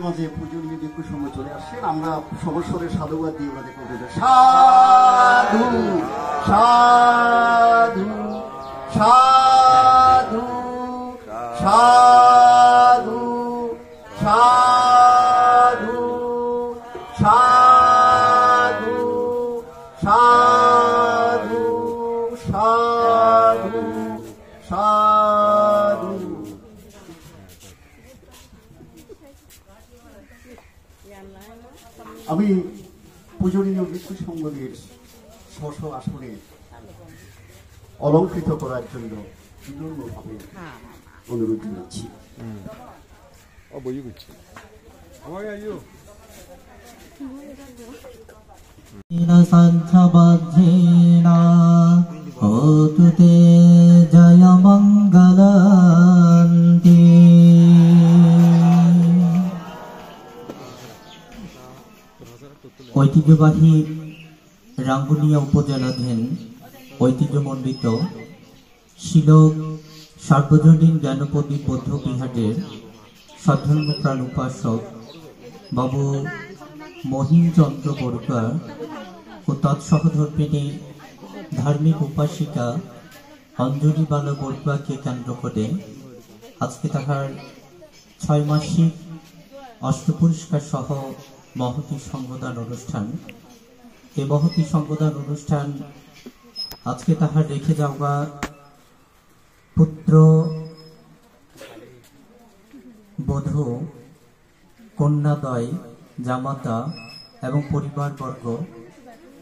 মাঝে পূজনীয় দিব্য সময় চলে আসছেন, আমরা সমস্বরের সাধুবাদ দিয়ে ওনাদের করতে চাই। সাধু সাধু সাধু সাধু সাধু সাধু সাধু সাধু সাধু। আমি পূজনীয় ভিক্ষু সংঘের স্ব আসনে অলঙ্কৃত করার জন্য বিনম্রভাবে অনুরোধ জানাচ্ছি। জয় মঙ্গলান্তি। ঐতিহ্যবাহী রাঙ্গুনিয়া উপজেলাধীন ঐতিহ্যমণ্ডিত শিলক সার্বজনীন জ্ঞানপদী বৌদ্ধ বিহারের সদ্ধর্মপ্রাণ উপাসক বাবু মহিমচন্দ্র বড়ুয়া ও তৎসহধর্মিণী ধার্মিক উপাসিকা অঞ্জলিবালা বড়ুয়াকে কেন্দ্র করে আজকে তাহার 6 মাসিক অষ্টপুরস্কার সহ মহতী সংবদান অনুষ্ঠান। এই মহতী সংবদান অনুষ্ঠান আজকে তাহার রেখে যাওয়া পুত্র বধূ কন্যাদ্বয় জামাতা এবং পরিবারবর্গ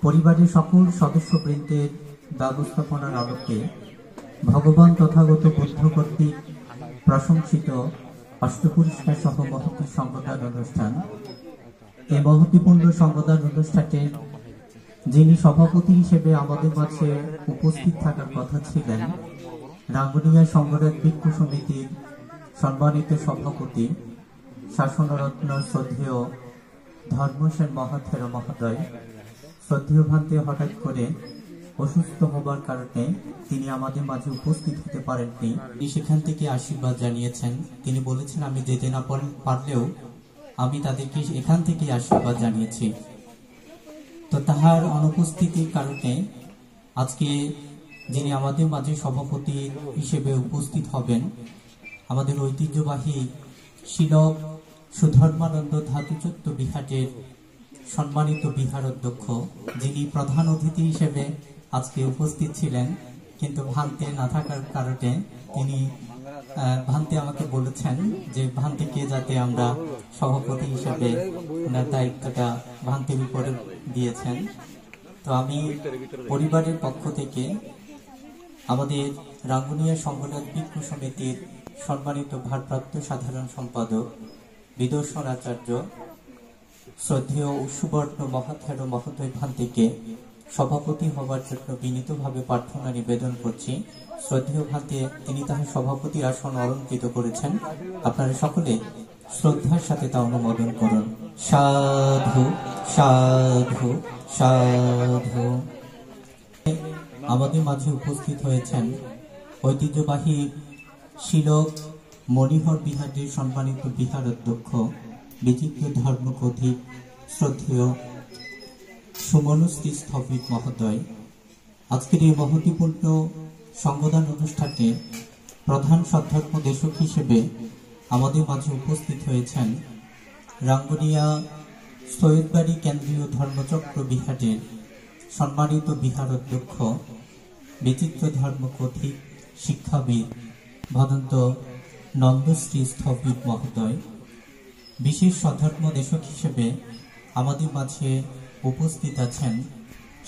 পরিবারের সকল সদস্যবৃন্দের ব্যবস্থাপনার আলোকে ভগবান তথাগত বুদ্ধ কর্তৃক প্রশংসিত অষ্টপুরস্কার সহ মহতী সংবদান অনুষ্ঠান। এই মহতীপূর্ণ সংবদান অনুষ্ঠানে যিনি সভাপতি হিসেবে আমাদের মাঝে উপস্থিত থাকার কথা ছিলেন রাঙ্গুনিয়া সংগঠন ভিক্ষু সমিতির সম্মানিত সভাপতি শাসনরত্ন শ্রদ্ধেয় ধর্মসেন মহাথের মহোদয়। শ্রদ্ধেয় ভান্তে হঠাৎ করে অসুস্থ হবার কারণে তিনি আমাদের মাঝে উপস্থিত হতে পারেননি। তিনি সেখান থেকে আশীর্বাদ জানিয়েছেন। তিনি বলেছেন আমি যেতে না পারলেও আমি তাদেরকে এখান থেকে আশীর্বাদ জানিয়েছি। তো তাহার অনুপস্থিতির কারণে আজকে যিনি আমাদের মাঝে সভাপতি হিসেবে উপস্থিত হবেন আমাদের ঐতিহ্যবাহী শিলক সুধর্মানন্দ ধাতুচত্ব বিহারের সম্মানিত বিহার অধ্যক্ষ, যিনি প্রধান অতিথি হিসেবে আজকে উপস্থিত ছিলেন, কিন্তু ভান্তে না থাকার কারণে তিনি ভান্তে আমাকে বলেছেন যে ভান্তিকে যাতে আমরা সভাপতি হিসেবে ওনার দায়িত্বটা ভান্তির উপরে দিয়েছেন। তো আমি পরিবারের পক্ষ থেকে আমাদের রাঙ্গুনিয়া সংগঠন ভিক্ষু সমিতির সম্মানিত ভারপ্রাপ্ত সাধারণ সম্পাদক বিদর্শন আচার্য শ্রদ্ধেয় সুবর্ণ মহাথের মহোদয় ভান্তিকে সভাপতি হবার জন্য বিনীতভাবে প্রার্থনা নিবেদন করছি। শ্রদ্ধেয় ভান্তে তিনি তাহার সভাপতি আসন অলঙ্কৃত করেছেন। আপনারা সকলে শ্রদ্ধার সাথে তা অনুমোদন করুন। সাধু সাধু সাধু। আমাদের মাঝে উপস্থিত হয়েছেন ঐতিহ্যবাহী শিলক মণিহর বিহারের সম্মানিত বিহার অধ্যক্ষ বিচিত্র ধর্মকথিক শ্রদ্ধেয় সুমনশ্রী স্থবিক মহোদয়। আজকের এই মহতীপূর্ণ সংবদান অনুষ্ঠানে প্রধান সদ্ধর্ম দেশক হিসেবে আমাদের মাঝে উপস্থিত হয়েছেন রাঙ্গুনিয়া সৈয়দবাড়ি কেন্দ্রীয় ধর্মচক্র বিহারের সম্মানিত বিহার অধ্যক্ষ বিচিত্র ধর্মকথিক শিক্ষাবিদ ভদন্ত নন্দশ্রী স্থবিক মহোদয়। বিশেষ সদ্ধর্ম দেশক হিসেবে আমাদের মাঝে উপস্থিত আছেন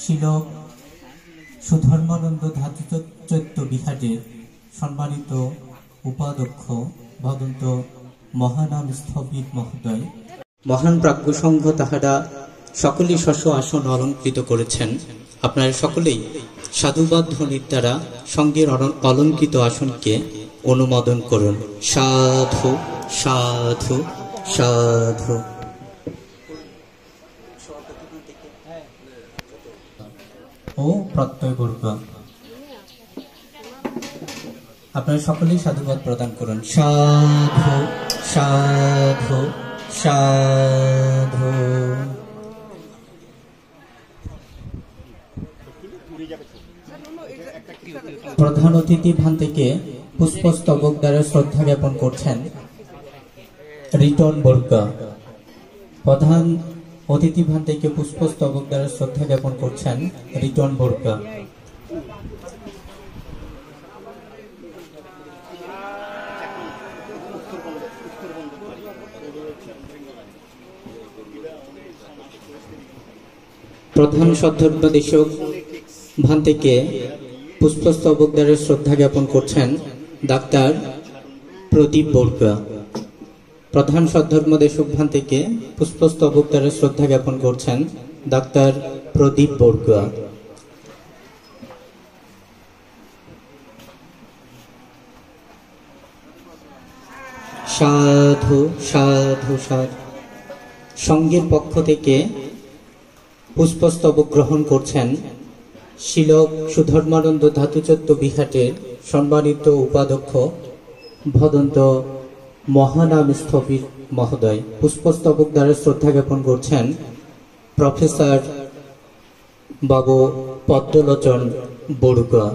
শিলক সুধর্মানন্দ ধাতুচত্ব বিহারের সম্মানিত উপাধ্যক্ষ ভদন্ত মহানাম স্থবিক মহোদয়। মহান প্রাজ্ঞ সংঘ তাহারা সকলেই স্ব আসন অলঙ্কৃত করেছেন। আপনারা সকলেই সাধুবাদ ধ্বনির দ্বারা সঙ্গের অলঙ্কৃত আসনকে অনুমোদন করুন। সাধু সাধু সাধু। ও প্রত্যয় বর্গ আপনারা সকলেই সাধুবাদ প্রদান করুন। সাধু সাধু সাধু। প্রধান অতিথি ভান থেকে পুষ্পস্তবক দ্বারা শ্রদ্ধা জ্ঞাপন করছেন রিটন বর্গা। প্রধান অতিথি ভান থেকে পুষ্পস্তবক দ্বারা শ্রদ্ধা জ্ঞাপন করছেন রিটন বর্গা। প্রধান শ্রদ্ধোপদেশক ভান থেকে পুষ্পস্তবক দ্বারা শ্রদ্ধা জ্ঞাপন করছেন ডাক্তার প্রদীপ বর্গা। প্রধান শ্রদ্ধোপদেশক ভান থেকে পুষ্পস্তবক দ্বারা শ্রদ্ধা জ্ঞাপন করছেন ডাক্তার প্রদীপ বর্গা। সাধু সাধু সাধু। সংঘের পক্ষ থেকে পুষ্পস্তবক গ্রহণ করছেন শিলক সুধর্মানন্দ ধাতুচত্ব বিহাটের সম্মানিত উপাধ্যক্ষ ভদন্ত মহানাম স্থবির মহোদয়। পুষ্পস্তবক দ্বারা শ্রদ্ধা জ্ঞাপন করছেন প্রফেসর বাবু পদ্মলোচন বড়ুয়া।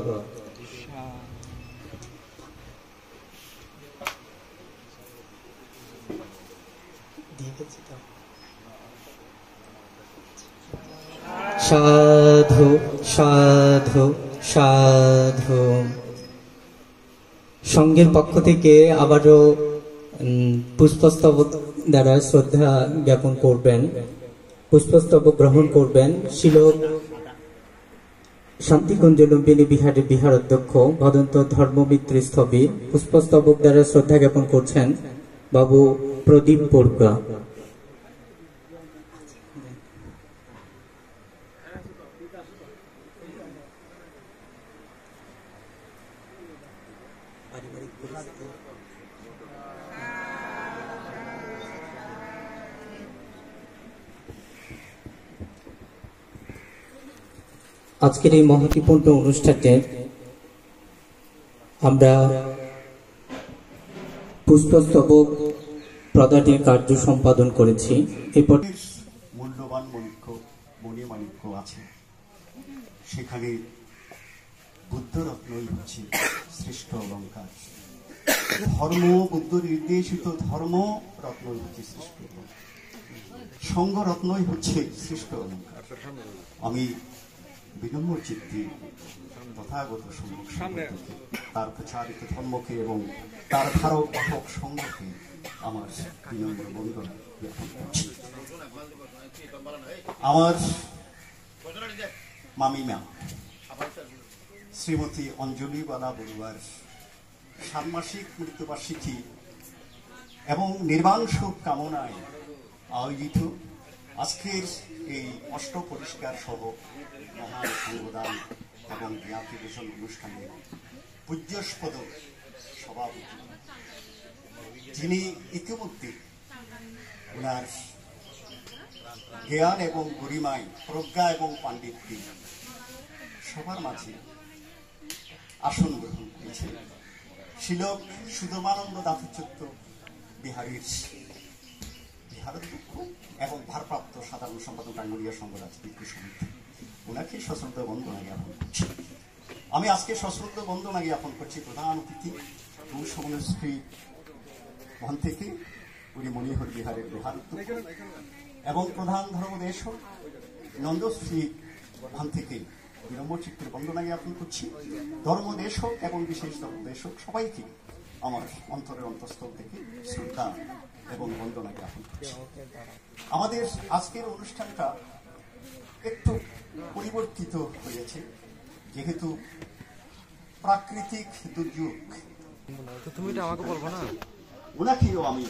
সাধু সাধু সাধু। সংঘের পক্ষ থেকে আবারও পুষ্পস্তবক দ্বারা শ্রদ্ধা জ্ঞাপন করবেন, পুষ্পস্তবক গ্রহণ করবেন শিলক শান্তিকুঞ্জ লুম্বিনী বিহারের বিহার অধ্যক্ষ ভদন্ত ধর্মমিত্র স্থবির। পুষ্পস্তবক দ্বারা শ্রদ্ধা জ্ঞাপন করছেন বাবু প্রদীপ বর্গা। আজকের এই মহত্বপূর্ণ অনুষ্ঠানে আমরা পুষ্পস্তবক প্রদানের কার্য সম্পাদন করেছি। এরপর মূল্যবান মণিমাণিক্য আছে, সেখানে বুদ্ধরত্নই হচ্ছে শ্রেষ্ঠ অলঙ্কার। ধর্ম বুদ্ধ নির্দেশিত ধর্ম রত্নই হচ্ছে শ্রেষ্ঠ অলঙ্কার, সংঘরত্নই হচ্ছে শ্রেষ্ঠ অলঙ্কার। আমি বিনম্র চিত্তে তথাগত তার প্রচারিত ধর্মকে এবং তার ধারক বাহক সংঘকে আমার বিনম্র বন্দনা জ্ঞাপন করছি। আমার মামিমা শ্রীমতী অঞ্জলিবালা বড়ুয়ার ষান্মাসিক মৃত্যুবার্ষিকী এবং নির্বাণ সুখ কামনায় আয়োজিত আজকের এই অষ্ট পরিষ্কার সহ মহান সংবিধান এবং জ্ঞাতিবেশন অনুষ্ঠানে পূজ্যস্পদ সভাপতি, যিনি ইতিমধ্যে ওনার জ্ঞান এবং গরিমায় প্রজ্ঞা এবং পাণ্ডিত্যে সবার মাঝে আসন গ্রহণ করেছে, শিলক সুধর্মানন্দ দাতুচত্ব বিহারের বিহারাধ্যক্ষ এবং ভারপ্রাপ্ত সাধারণ সম্পাদক টাঙ্গুলিয়া সংঘ রাজনীতি সমিতি, ওনাকে সশ্রদ্ধ বন্দনা জ্ঞাপন করছি। আমি আজকে সশ্রদ্ধ বন্দনা জ্ঞাপন করছি প্রধান অতিথি শ্রী ভান থেকে উনি মণিহর বিহারের বিহারাধ্যক্ষ এবং প্রধান ধর্মদেশক নন্দশ্রী ভান থেকে বিনম্র চিত্তের বন্দনা জ্ঞাপন করছি। ধর্মদেশক এবং বিশেষ ধর্মদেশক সবাইকে আমার অন্তরের অন্তঃস্থল থেকে শ্রদ্ধা এবং বন্দনা জ্ঞাপন করছি। আমাদের আজকের অনুষ্ঠানটা একটু পরিবর্তিত হয়েছে, যেহেতু প্রাকৃতিক দুর্যোগ। তুমি এটা আমাকে বলবো না, ওনাকেও আমি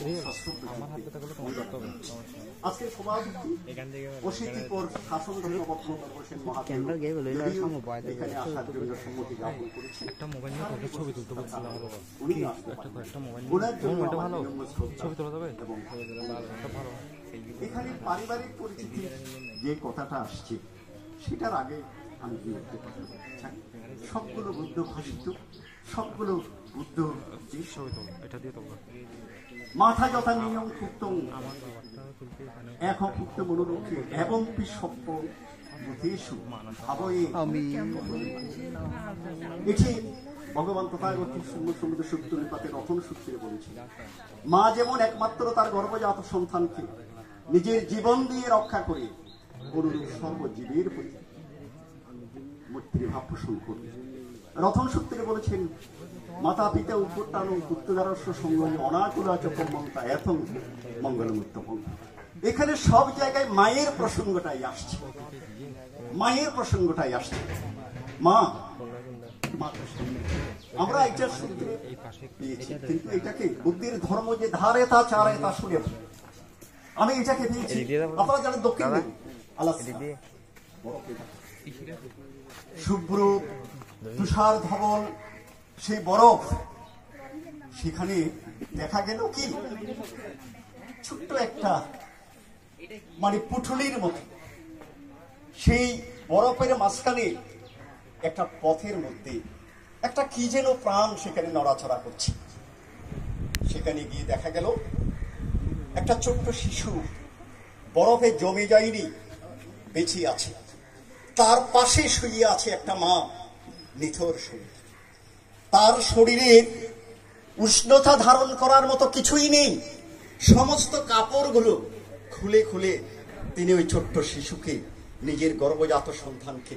আজকের সভাপতি অশীতিপর শাসন ধর্মপত্র হোসেন মহাদেব এখানে আসার জন্য সম্মতি জ্ঞাপন করেছেন। একটা মোবাইল নিয়ে তোকে ছবি তুলতে বলছিলাম, উনি আসতে একটা পারেন। মোবাইল ওনার জন্য এটা আমার ভালো বিনম্র শ্রদ্ধা ছবি তোলা যাবে এবং এটা ভালো। এখানে পারিবারিক পরিচিতি যে কথাটা আসছে সেটার আগে আমি কি বলতে পারি, সবগুলো বুদ্ধ ভাষিত, সবগুলো বুদ্ধ ছবি তোলা, এটা দিয়ে তোলা। মাথা যথা নিয়ম কুক্তং এক কুক্ত মনোরক্ষে এবং পিসপ্প বুধেষু ভাবয়ে। এটি ভগবান তথাগত সমুদ্র সূত্র নিপাতে রতন সূত্রে বলেছেন, মা যেমন একমাত্র তার গর্ভজাত সন্তানকে নিজের জীবন দিয়ে রক্ষা করে, অনুরূপ সর্বজীবের প্রতি মৈত্রীভাব পোষণ করবে। রতন সূত্রে বলেছেন, মাতা পিতা উপটানো পুত্রদারস্য সঙ্গে অনাকুলাচক মমতা এত মঙ্গলমুত্তম। এখানে সব জায়গায় মায়ের প্রসঙ্গটাই আসছে, মায়ের প্রসঙ্গটাই আসছে। মা আমরা এটা সূত্রে পেয়েছি, কিন্তু এটাকে বুদ্ধির ধর্ম যে ধারে তা চারে তা শুনে আমি এটাকে পেয়েছি। আপনারা জানেন দক্ষিণ দিকে আলাস্কা শুভ্র তুষার ধবল সেই বরফ, সেখানে দেখা গেল কি ছোট্ট একটা মানে পুটুলির মতো, সেই বরফের মাঝখানে একটা পথের মধ্যে একটা কি যেন প্রাণ সেখানে নড়াচড়া করছে। সেখানে গিয়ে দেখা গেল একটা ছোট্ট শিশু বরফে জমে যায়নি, বেঁচে আছে। তার পাশে শুয়ে আছে একটা মা, নিথর শরীর। তার শরীরের উষ্ণতা ধারণ করার মতো কিছুই নেই। সমস্ত কাপড়গুলো খুলে খুলে তিনি ওই ছোট্ট শিশুকে, নিজের গর্ভজাত সন্তানকে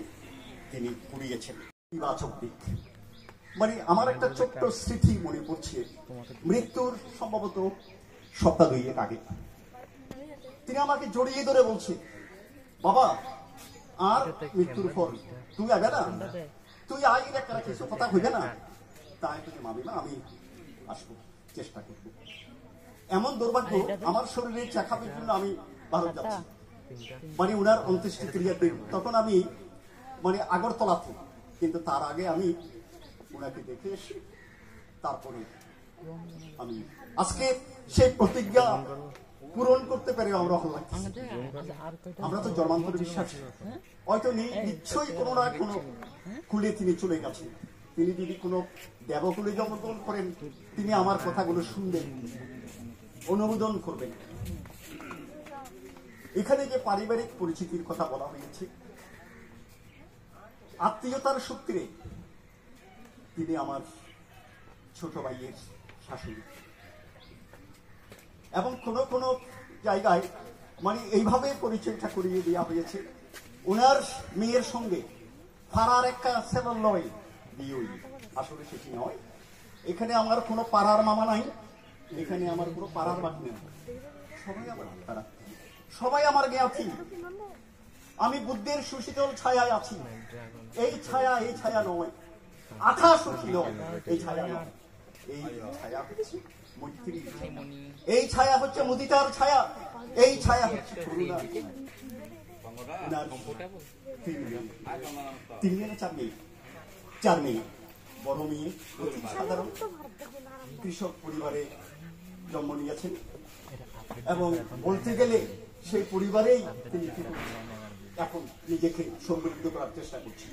তিনি পুড়িয়েছেন। ইতিবাচক দিক মানে আমার একটা ছোট্ট স্মৃতি মনে পড়ছে, মৃত্যুর সম্ভবত সপ্তাহ 2 আগে তিনি আমাকে জড়িয়ে ধরে বলছে, বাবা আর মৃত্যুর পর তুই আবে না, তুই আই একটা কিছু কথা হইবে না। তাই তুমি মামি না, আমি আসবো, চেষ্টা করবো। এমন দুর্ভাগ্য, আমার শরীরে চেখাবের জন্য আমি ভারত যাচ্ছি, মানে উনার অন্ত্যেষ্টি ক্রিয়াতে। তখন আমি মানে আগরতলাতে, কিন্তু তার আগে আমি ওনাকে দেখে এসে তারপরে আমি আজকে সেই প্রতিজ্ঞা পূরণ করতে পেরে আমরা ভালো লাগছে। আমরা তো জন্মান্তরে বিশ্বাস, হয়তো নিশ্চয়ই কোনো না কোনো কুলে তিনি চলে গেছেন। তিনি যদি কোনো দেবকুলে জন্মগ্রহণ করেন, তিনি আমার কথাগুলো শুনবেন, অনুমোদন করবেন। এখানে যে পারিবারিক পরিচিতির কথা বলা হয়েছে, আত্মীয়তার সূত্রে তিনি আমার ছোট ভাইয়ের শাশুড়ি, এবং কোন কোন জায়গায় মানে এইভাবে পরিচয়টা করিয়ে দেওয়া হয়েছে, ওনার মেয়ের সঙ্গে পাড়ার একটা ছেলের লয় বিয়ে, আসলে সেটি নয়। এখানে আমার কোনো পাড়ার মামা নাই, এখানে আমার কোনো পাড়ার বাকি নেই, সবাই আমার তারা, সবাই আমার জ্ঞাতি। আমি বুদ্ধের সুশীতল ছায়ায় আছি। এই ছায়া নয়, আকাশ ছিল এই ছায়া নয়, এই ছায়া হচ্ছে মৈত্রী, এই ছায়া হচ্ছে মুদিতার ছায়া, এই ছায়া হচ্ছে করুণা। তিন মেয়ে চার মেয়ে, বড় মেয়ে অতি সাধারণ কৃষক পরিবারে জন্ম নিয়েছেন, এবং বলতে গেলে সেই পরিবারেই তিনি এখন নিজেকে সমৃদ্ধ করার চেষ্টা করছেন।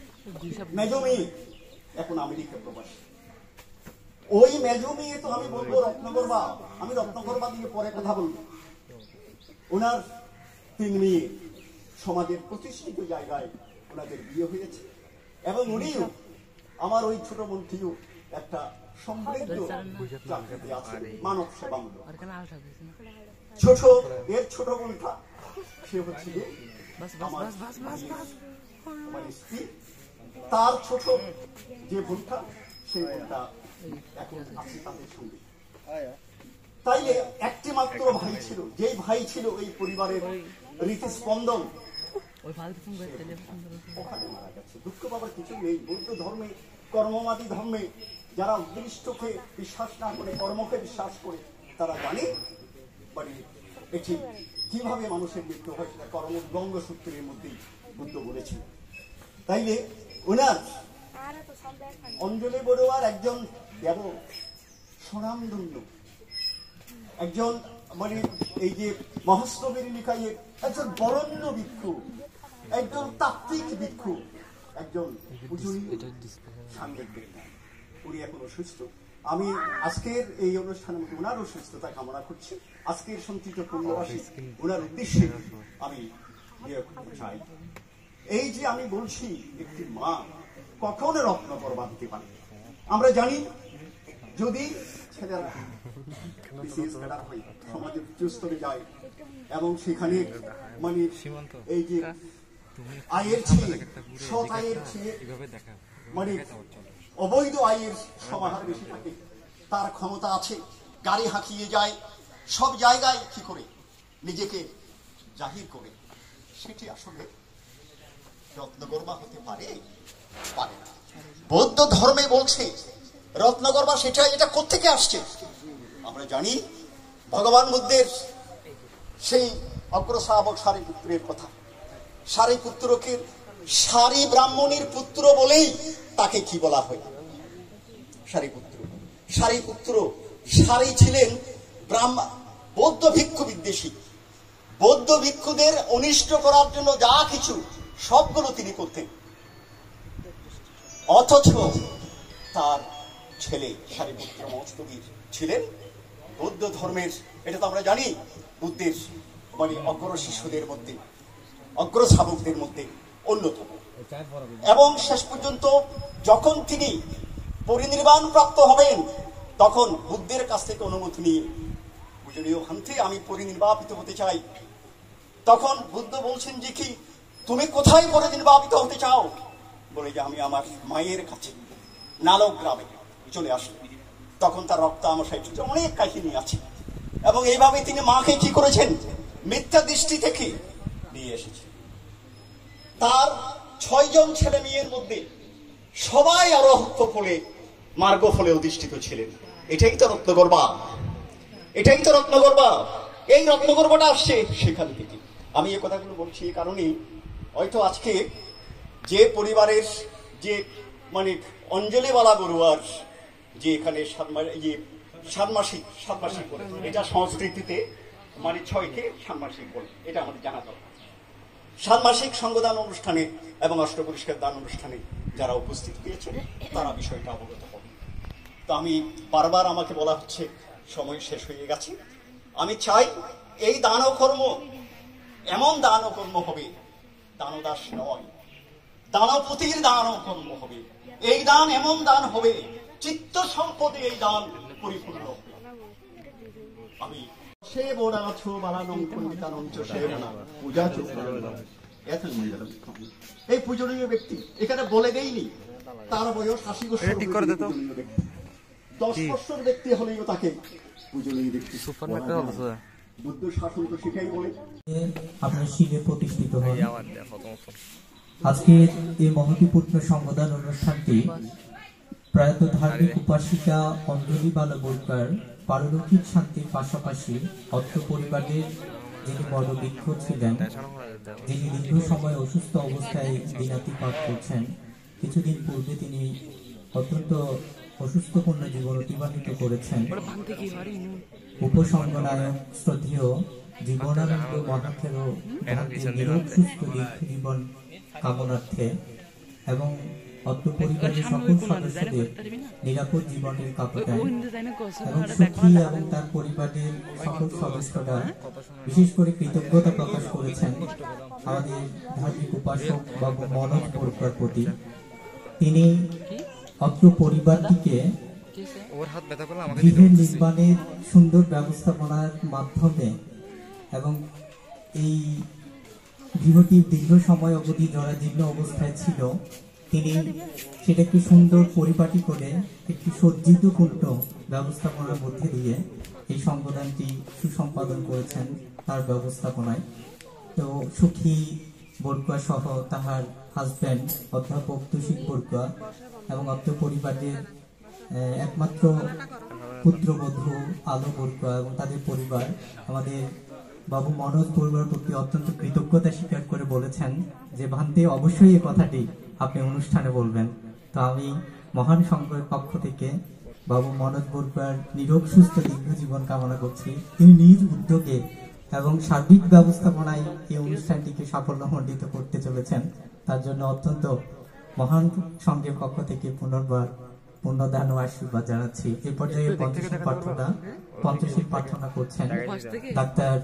মেজ মেয়ে এখন আমেরিকা প্রবাসী। ওই মেজ মেয়ে তো আমি বলবো রত্নগর্ভা, আমি রত্নগর্ভা দিয়ে পরে কথা বলবো। ওনার 3 মেয়ে সমাজের প্রতিষ্ঠিত জায়গায় ওনাদের বিয়ে হয়েছে, এবং উনিও আমার ওই ছোট মন্ত্রীও একটা সমৃদ্ধ চাকরিতে আছে, মানব সেবামূলক। ছোট বোনটা সে হচ্ছে আমার স্ত্রী, তার ছোট যে বোনটা সেই বোনটা এখন আছে তাদের সঙ্গে। তাইলে একটি মাত্র ভাই ছিল, যেই ভাই ছিল এই পরিবারের রীতিস্পন্দন, ওখানে মারা গেছে। দুঃখ পাবার কিছু নেই। বৌদ্ধ ধর্মে, কর্মবাদী ধর্মে যারা উদ্দিষ্টকে বিশ্বাস না করে কর্মকে বিশ্বাস করে, তারা জানে মানে এটি কিভাবে মানুষের মৃত্যু হয়, সেটা কর্ম গঙ্গ সূত্রের মধ্যেই বুদ্ধ বলেছেন। তাইলে ওনার অঞ্জলি বড়ুয়ার একজন দেব স্বনামধন্য একজন মানে এই যে মহাস্তবের নিকায়ের একজন বরণ্য ভিক্ষু, একজন তাত্ত্বিক ভিক্ষু, একজন পূজনীয় সাংবাদিক। উনি এখন অসুস্থ, আমি আজকের এই অনুষ্ঠানের মধ্যে ওনারও সুস্থতা কামনা করছি। আজকের সঞ্চিত পুণ্যরাশি ওনার উদ্দেশ্যে আমি ইয়ে করতে চাই। এই যে আমি বলছি একটি মা কখনো রত্নগর্ভা হতে পারে। আমরা জানি যদি ছেলেরা বিশেষ ক্যাডার হয়ে সমাজের উচ্চস্তরে যায় এবং সেখানে মানে এই যে আয়ের চেয়ে সৎ আয়ের চেয়ে মানে অবৈধ আয়ের সমাহার বেশি থাকে, তার ক্ষমতা আছে, গাড়ি হাঁকিয়ে যায়, সব জায়গায় কি করে নিজেকে জাহির করে, সেটি আসলে রত্নগর্ভা হতে পারে পারে না। বৌদ্ধ ধর্মে বলছে রত্নগর্ভা সেটা, এটা কোত্থেকে আসছে আমরা জানি। ভগবান বুদ্ধের সেই অগ্রশ্রাবক সারিপুত্রের কথা, সারিপুত্রকে সারি ব্রাহ্মণীর পুত্র বলেই তাকে কি বলা হয়? সারিপুত্র। সারিপুত্র সারি ছিলেন বৌদ্ধ ভিক্ষু বিদ্বেষী। বৌদ্ধ ভিক্ষুদের অনিষ্ট করার জন্য যা কিছু সবগুলো তিনি করতেন, অথচ তার ছেলে সারিপুত্র মস্তবীর ছিলেন বৌদ্ধ ধর্মের, এটা তো আমরা জানি, বুদ্ধের মানে অগ্র শিষ্যদের মধ্যে, অগ্র শাবকদের মধ্যে অন্যতম। এবং শেষ পর্যন্ত যখন তিনি পরিনির্বাণ প্রাপ্ত হবেন তখন বুদ্ধের কাছ থেকে অনুমতি নিয়ে পূজনীয় ভান্তে আমি পরিনির্বাপিত হতে চাই। তখন বুদ্ধ বলছেন যে কি তুমি কোথায় পরিনির্বাপিত হতে চাও? বলে যে আমি আমার মায়ের কাছে নালক গ্রামে চলে আসলেন। তখন তার রক্ত আমশায় অনেক কাহিনী আছে এবং এইভাবে তিনি মাকে কি করেছেন? মিথ্যা দৃষ্টি থেকে নিয়ে এসেছেন। তার 6 জন ছেলে মেয়ের মধ্যে সবাই অরহত্য ফলে মার্গ ফলে অধিষ্ঠিত ছিলেন। এটাই তো রত্নগর্ভা, এটাই তো রত্নগর্ভা। এই রত্নগর্ভটা আসছে সেখান থেকে। আমি এই কথাগুলো বলছি এই কারণেই, হয়তো আজকে যে পরিবারের যে মানে অঞ্জলিওয়ালা বড়ুয়ার যে এখানে ষান্মাসিক বলে, এটা সংস্কৃতিতে মানে 6কে ষান্মাসিক বলে, এটা আমাদের জানা দরকার। ষান্মাসিক সঙ্গদান অনুষ্ঠানে এবং অষ্টপরিষ্কার দান অনুষ্ঠানে যারা উপস্থিত হয়েছে তারা বিষয়টা অবগত হবে। তো আমি বারবার আমাকে বলা হচ্ছে সময় শেষ হয়ে গেছে। আমি চাই এই দান কর্ম এমন দান কর্ম হবে, দানদাস নয়, দানপতির দান কর্ম হবে। এই দান এমন দান হবে, চিত্ত সম্পদে এই দান পরিপূর্ণ হবে। আমি সে বোড়াছ বালানং পণ্ডিতানঞ্চ সেবনা পূজা এই পূজনীয় ব্যক্তি এখানে বলে দেয়নি তার বয়স 80 বছর, 10 বছর ব্যক্তি হলেও তাকে পূজনীয় ব্যক্তি। বুদ্ধ শাসন তো শিখাই বলে আপনার শিবে প্রতিষ্ঠিত হন। আজকে এই মহতিপূর্ণ সংগদান অনুষ্ঠানটি প্রয়াত ধার্মিক উপাসিকা অঞ্জলি বালা বোরকার পারলৌকিক শান্তির পাশাপাশি অর্থ পরিবারের যিনি বড়বৃক্ষ ছিলেন, যিনি দীর্ঘ সময় অসুস্থ অবস্থায় দিনাতিপাত করছেন, কিছুদিন পূর্বে তিনি অত্যন্ত অসুস্থপূর্ণ জীবন অতিবাহিত করেছেন। উপসংগনায়ক শ্রদ্ধেয় জীবনানন্দ মহাথেরও নিরোগ সুস্থ দীর্ঘ জীবন কামনার্থে এবং অত্র পরিবারের সকল সদস্যদের নিরাপদ জীবনের কামনায় এবং সুখী এবং তার পরিবারের সকল সদস্যরা বিশেষ করে কৃতজ্ঞতা প্রকাশ করেছেন আমাদের ধার্মিক উপাসক বাবু মনোজ বোরকার প্রতি। তিনি অত্র পরিবারটিকে গৃহের নির্মাণের সুন্দর ব্যবস্থাপনার মাধ্যমে এবং এই গৃহটি দীর্ঘ সময় অবধি জরাজীর্ণ অবস্থায় ছিল, তিনি সেটাকে সুন্দর পরিপাটি করে একটি সজ্জিতপূর্ণ ব্যবস্থাপনার মধ্যে দিয়ে এই সংগঠনটি সুসম্পাদন করেছেন তার ব্যবস্থাপনায়। তো সুখী বরুয়া সহ তাহার হাজব্যান্ড অধ্যাপক তুষিক বরুয়া এবং অত্র পরিবারের একমাত্র পুত্রবধূ আলো বরুয়া এবং তাদের পরিবার আমাদের বাবু মনোজ বরুয়ার প্রতি অত্যন্ত কৃতজ্ঞতা স্বীকার করে বলেছেন যে ভান্তে অবশ্যই এই কথাটি আপনি অনুষ্ঠানে বলবেন। তো আমি মহান সংঘের পক্ষ থেকে বাবু মনোজ বরুয়ার নিরোগ সুস্থ দীর্ঘ জীবন কামনা করছি। তিনি নিজ উদ্যোগে এবং সার্বিক ব্যবস্থাপনায় এই অনুষ্ঠানটিকে সাফল্যমণ্ডিত করতে চলেছেন, তার জন্য অত্যন্ত মহান সংঘের পক্ষ থেকে পুনর্বার পুণ্যদান ও আশীর্বাদ জানাচ্ছি। এই পর্যায়ে পঞ্চশীল প্রার্থনা করছেন ডাক্তার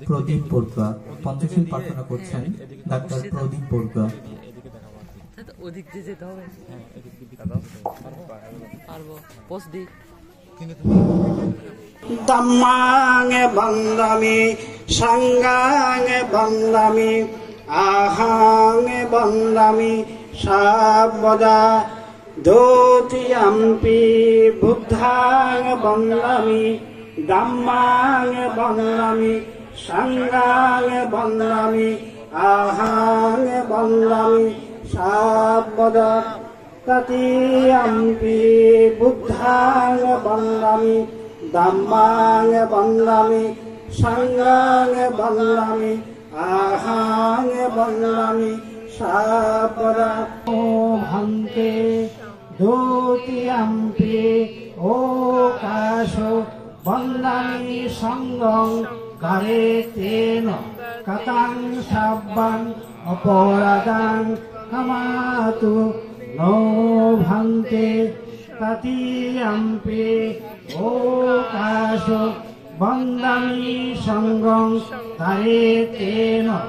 প্রদীপ বড়ুয়া। পঞ্চশীল প্রার্থনা করছেন ডাক্তার প্রদীপ বড়ুয়া। ওদিক দিয়ে যেতে হবে। পারবো পোস্ট দিই। Dhammang bandami, sangang bandami, ahang bandami, sabada, dutiyampi, buddhang bandami, dhammang bandami, sangang bandami, ahang bandami, sabada, tatiyampi, buddhang bandami, dhammang bandami, sangang bandami, ahang bandami, sabada. Bhante dutiyampi okasho bandami sangang karetena katang sabban aparadang kamatu no bhante tatiyampi okasho bandami sangang karetena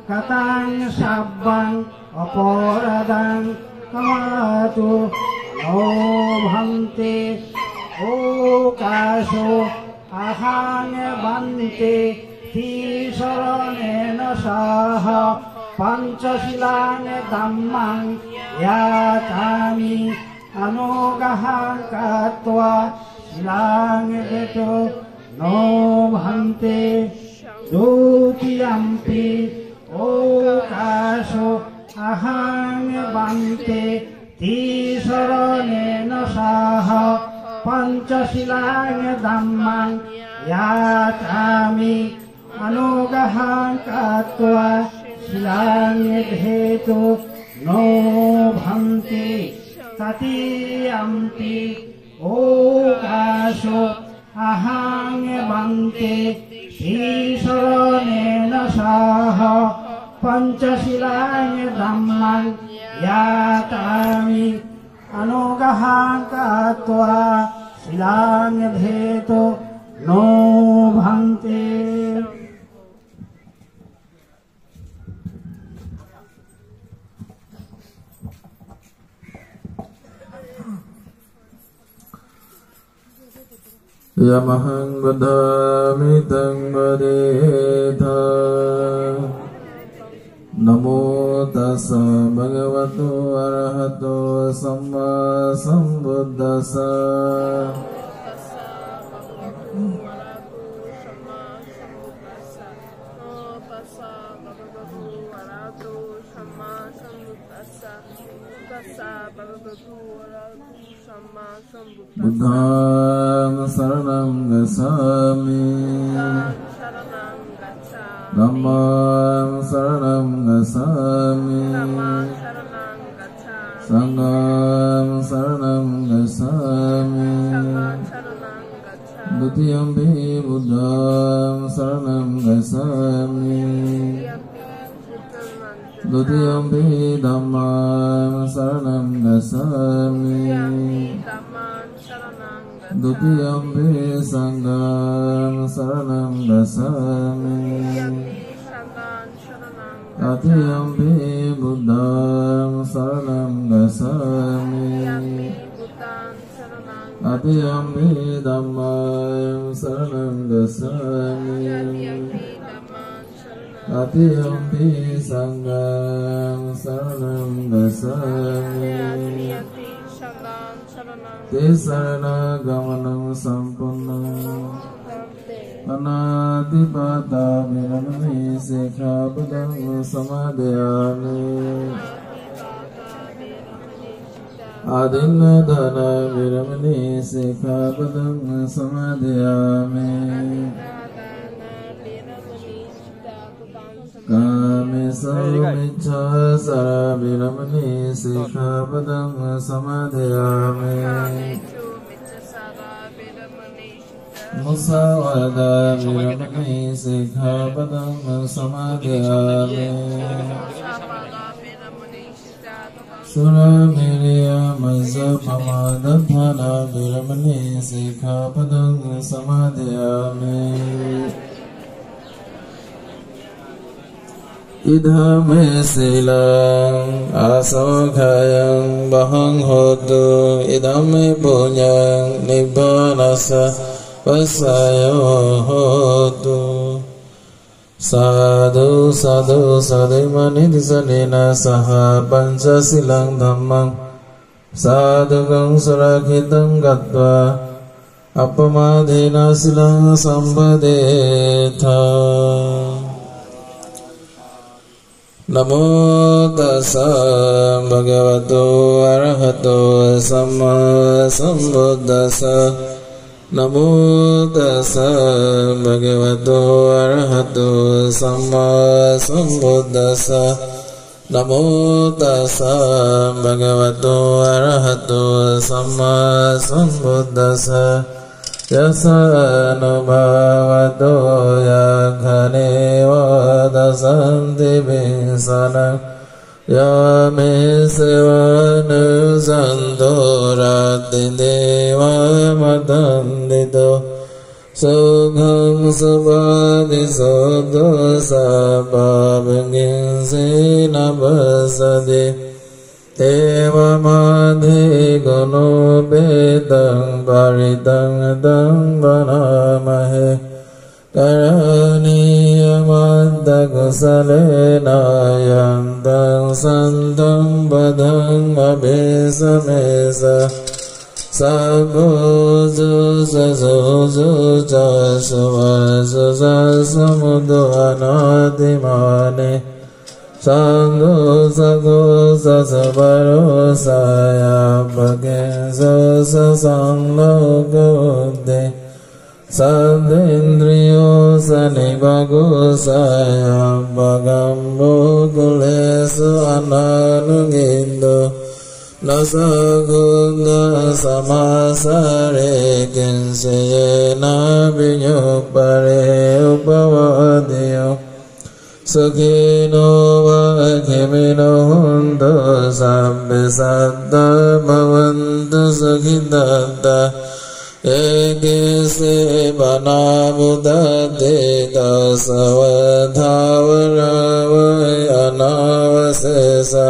katang sabban aparadang kamatu no bhante okasho ahang bante tisaranena saha panchasilang dhammang yatami anugahang katva silang veto no bhante dutiyampi okasho ahang bante tisaranena saha panchasilang dhammang yatami anugahang katva silang veto no bhante tatiyampi okasho ahang bante tisaranena saha panchasilang dhammang yatami anugahang katva silang veto no bhante. Yamahang badami tang badetha Namo tassa bhagavato arahato samma sambuddhassa Buddhang saranam gacchami Dhammang saranam gacchami Sanghang saranam gacchami Dutiyampi buddhang saranam gacchami Dutiyampi dhammang saranam gacchami Dutiyampi sanghang saranam gacchami Tatiyampi buddhang saranam gacchami Tatiyampi dhammang saranam gacchami Tatiyampi sanghang saranam gacchami Tisarana gamanam sampurnam Anadipata viramani sikkhapadam samadhiyami Adinadana viramani sikkhapadam samadhiyami Kamisamicha saraviramani sikkhapadam samadhiyami Musavada viramani sikkhapadam samadhiyami Suramiriyamazapamadatthana viramani sikhapadang samadhiyami Idhame silang asakhayang bahang hotu Idhame punyang nibbanasa vasayo hotu Sadhu sadhu sadhimani sanena saha pancha silang dhammang sadhukang surakhitam gatva apamadhena silang sambadetha Namo tassa bhagavato arahato samma sambuddhassa Namo tassa bhagavato arahato samma sambuddhassa Namo tassa bhagavato arahato samma sambuddhassa Yasa anubhavato yaghane vadasanti visanam Yame sevanu sandorati deva madandito Sukham subhadi sodo sabhavangin sinabasadi Deva madhi gunu bedang paritang dang vanamahe Karaniya madda kusalena yantang santang badang abhisamesa Sabhuju sasoju chasuvasu sasamudu anadimane Sangho sago sasavaro sayapake sasasanglo gaude Sandendriyo sanibago sayapagam bukulesu ananugindo Nasagunga samasare kinsayena vinyupare upavadiyo Sukhino vakhimino hundu sabbe saddha bhavantu sukhidatta Eke se bana buddhate dasavadhavarava anavasesa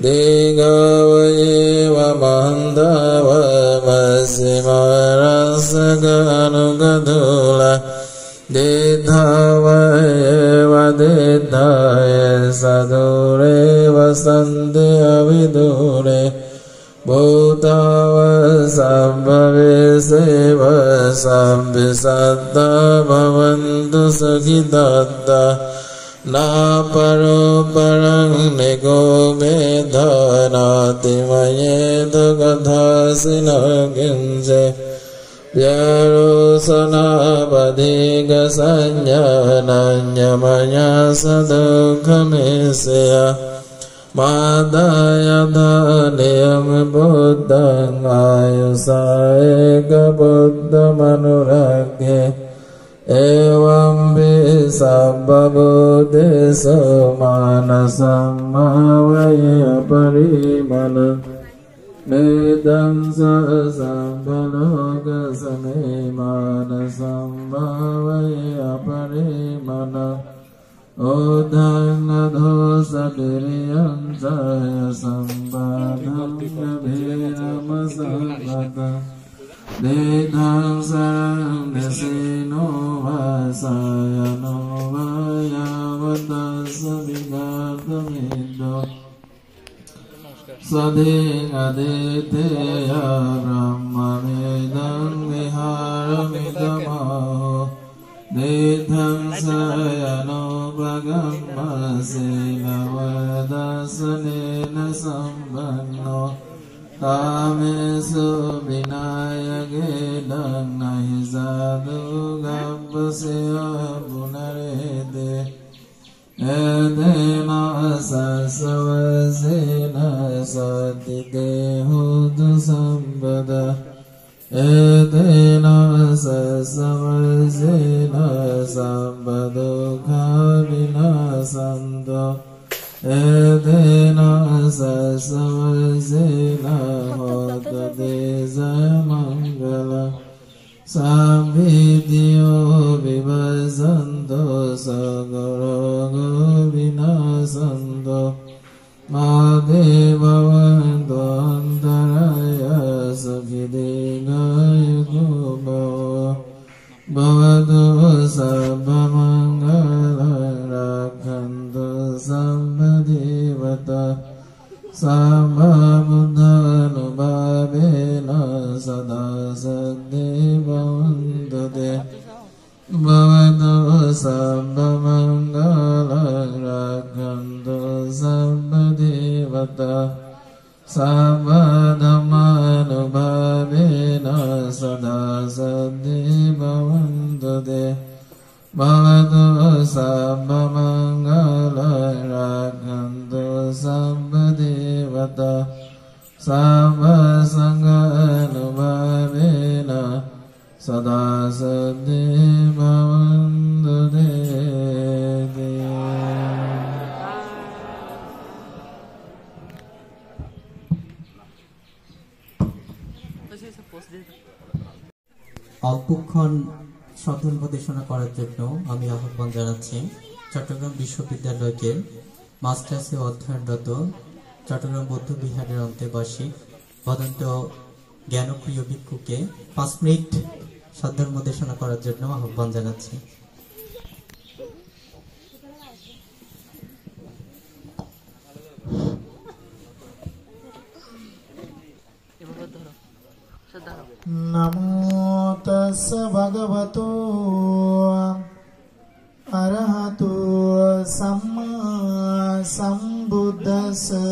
Digavaye va mandava masimarasaganugadula Didhavaye va didhaye sadhure va sandhya vidure Bhutava sambhave seva sambhisaddha bhavantu sakhidatta Na paro parang nego medhanati mayedha gathasina ginje Vyaro sanabadhiga sanyana sadukhamesya Madaya dhaniyam buddhang ayusaeka buddha manuragye Evam bisabba buddhiso manasam mavaya parimana Nedam sasambhaloka same manasam mavaya parimana Odhang adhosa diriyam saya sambhadam gabhiram sambhata Dedhang sarang desino vasayano vayavata savigatamido Sadhing aditeya brahma medang viharamidamaho Dedhang sayano bhagamma silavadasanena sambanno Kamesu vinayage dhannahi sadhu gabbasya punarete Edena sasavasena satite hutu sambada Edena sasavasena sambadukha vinasanto Edena sasavasena hotadeza mangala Samvidyo vivasanto sagarago vinasanto Madevavanto antaraya sakidegaya kubhava Bhavatu sabbamangala rakhantu sabbadevata Sabbabudhanubhavena sada saddevantu te Bhavatu sabbamangala rakhantu sabbadevata Sabbadhammanubhavena sada saddevantu te Bhavatu sabbamangala rakhantu sabbadevata Sabbasanghanubhavena sada saddevantu te অল্পক্ষণ সদুপদেশনা করার জন্য আমি আহ্বান জানাচ্ছি চট্টগ্রাম বিশ্ববিদ্যালয়কে মাস্টার্সে অধ্যয়নরত চট্টগ্রাম বৌদ্ধ বিহারের অন্তেবাসিক অত্যন্ত জ্ঞানপ্রিয় ভিক্ষুকে 5 মিনিট সদুপদেশনা করার জন্য আহ্বান জানাচ্ছি। Namo tassa bhagavato arahato samma sambuddhassa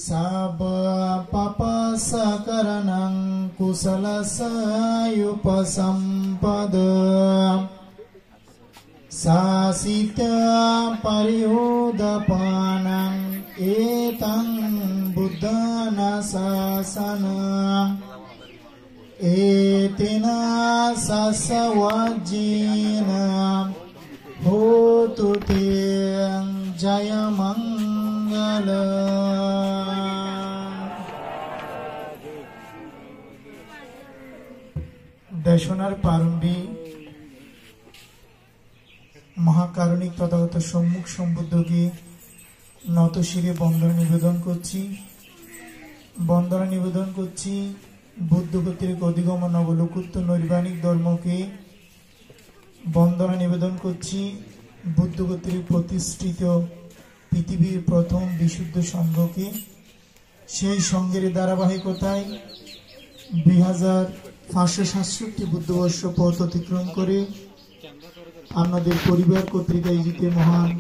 Sabba papasa karanam kusalasa yupasampada Sasita pariyodapanam etang buddhana sasana etina sasavajjina hotu te jaya mangala দেশনার প্রারম্ভে মহাকারণিক Tathagata সম্মুখ সম্বুদ্ধকে নত শিরে বন্দনা নিবেদন করছি বুদ্ধ কর্তৃক অধিগম নবলোকোত্তর নৈর্বাণিক ধর্মকে বন্দনা নিবেদন করছি বুদ্ধ কর্তৃক প্রতিষ্ঠিত পৃথিবীর প্রথম বিশুদ্ধ সংঘকে সেই সংঘের ধারাবাহিকতায় 2567 বুদ্ধবর্ষ পথ অতিক্রম করে আপনাদের পরিবার কর্তৃক আয়োজিত মহান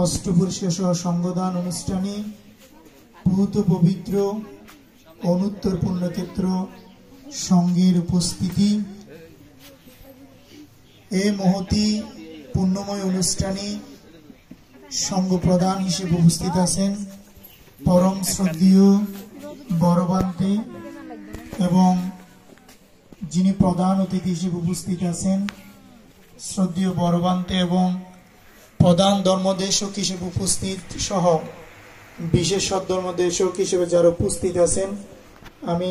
অষ্টপুরুষীয় সহ সংঘদান অনুষ্ঠানে বহুত পবিত্র অনুত্তর পুণ্যক্ষেত্র সংঘের উপস্থিতি এই মহতি পুণ্যময় অনুষ্ঠানে সংঘ প্রধান হিসেবে উপস্থিত আছেন পরম শ্রদ্ধেয় বড়বান্তে এবং যিনি প্রধান অতিথি হিসেবে উপস্থিত আছেন শ্রদ্ধেয় বড়বান্তে এবং প্রধান ধর্মদেশক হিসেবে উপস্থিত সহ বিশেষ ধর্মদেশক হিসেবে যারা উপস্থিত আছেন আমি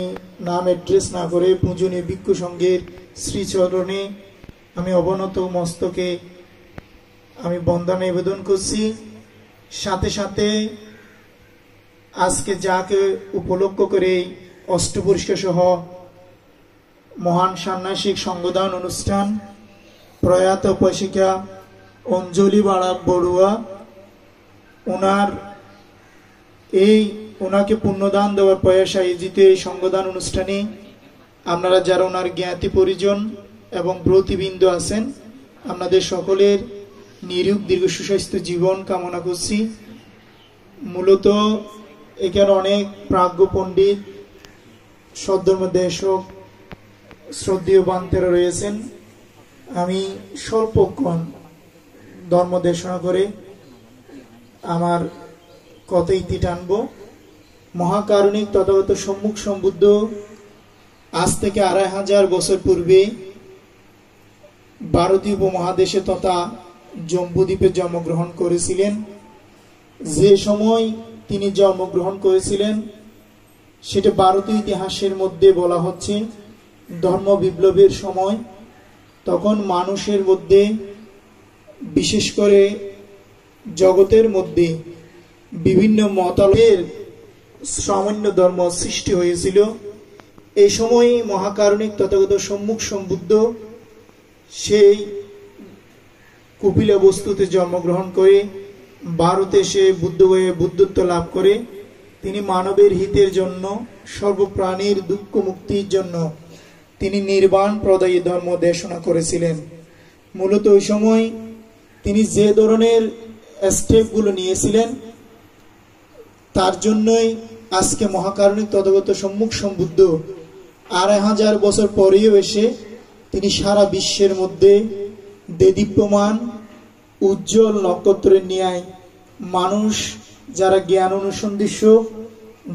নাম অ্যাড্রেস না করে পূজনীয় ভিক্ষু সংঘের শ্রীচরণে আমি অবনত মস্তকে আমি বন্দনা নিবেদন করছি। সাথে সাথে আজকে যাকে উপলক্ষ করে অষ্টপুরুষ সহ মহান সান্যাসিক সংঘদান অনুষ্ঠান প্রয়াত উপাসিকা অঞ্জলি বাড়া বড়ুয়া ওনাকে পুণ্যদান দেওয়ার প্রয়াসে আয়োজিত এই সংঘদান অনুষ্ঠানে আপনারা যারা ওনার জ্ঞাতি পরিজন এবং ব্রতিবৃন্দ আছেন আপনাদের সকলের নিরোগ দীর্ঘ সুস্বাস্থ্য জীবন কামনা করছি। মূলত এখানে অনেক প্রাজ্ঞ পণ্ডিত সদ্ধর্মদেশক শ্রদ্ধেয় বান্তেরা রয়েছেন। আমি স্বল্পক্ষণ ধর্ম দেশনা করে আমার কথা ইতি টানব। মহাকারণিক তথাগত সম্মুখ সম্বুদ্ধ আজ থেকে 2500 বছর পূর্বে ভারতীয় উপমহাদেশে তথা জম্বুদ্বীপে জন্মগ্রহণ করেছিলেন। যে সময় তিনি জন্মগ্রহণ করেছিলেন সেটা ভারতীয় ইতিহাসের মধ্যে বলা হচ্ছে ধর্ম বিপ্লবের সময়। তখন মানুষের মধ্যে, বিশেষ করে জগতের মধ্যে বিভিন্ন মতামতের সামান্য ধর্ম সৃষ্টি হয়েছিল। এই সময় মহাকারণিক তথাগত সম্মুখ সম্বুদ্ধ সেই কপিলা বস্তুতে জন্মগ্রহণ করে ভারতে সে বুদ্ধ হয়ে বুদ্ধত্ব লাভ করে। তিনি মানবের হিতের জন্য, সর্বপ্রাণীর দুঃখ মুক্তির জন্য তিনি নির্বাণ প্রদায়ী ধর্ম দেশনা করেছিলেন। মূলত ওই সময় তিনি যে ধরনের স্টেপগুলো নিয়েছিলেন তার জন্যই আজকে মহাকারণিক তথাগত সম্মুখ সম্বুদ্ধ 2500 বছর পরেও এসে তিনি সারা বিশ্বের মধ্যে দেদীপ্যমান উজ্জ্বল নক্ষত্রের ন্যায় মানুষ যারা জ্ঞান অনুসন্ধিৎস,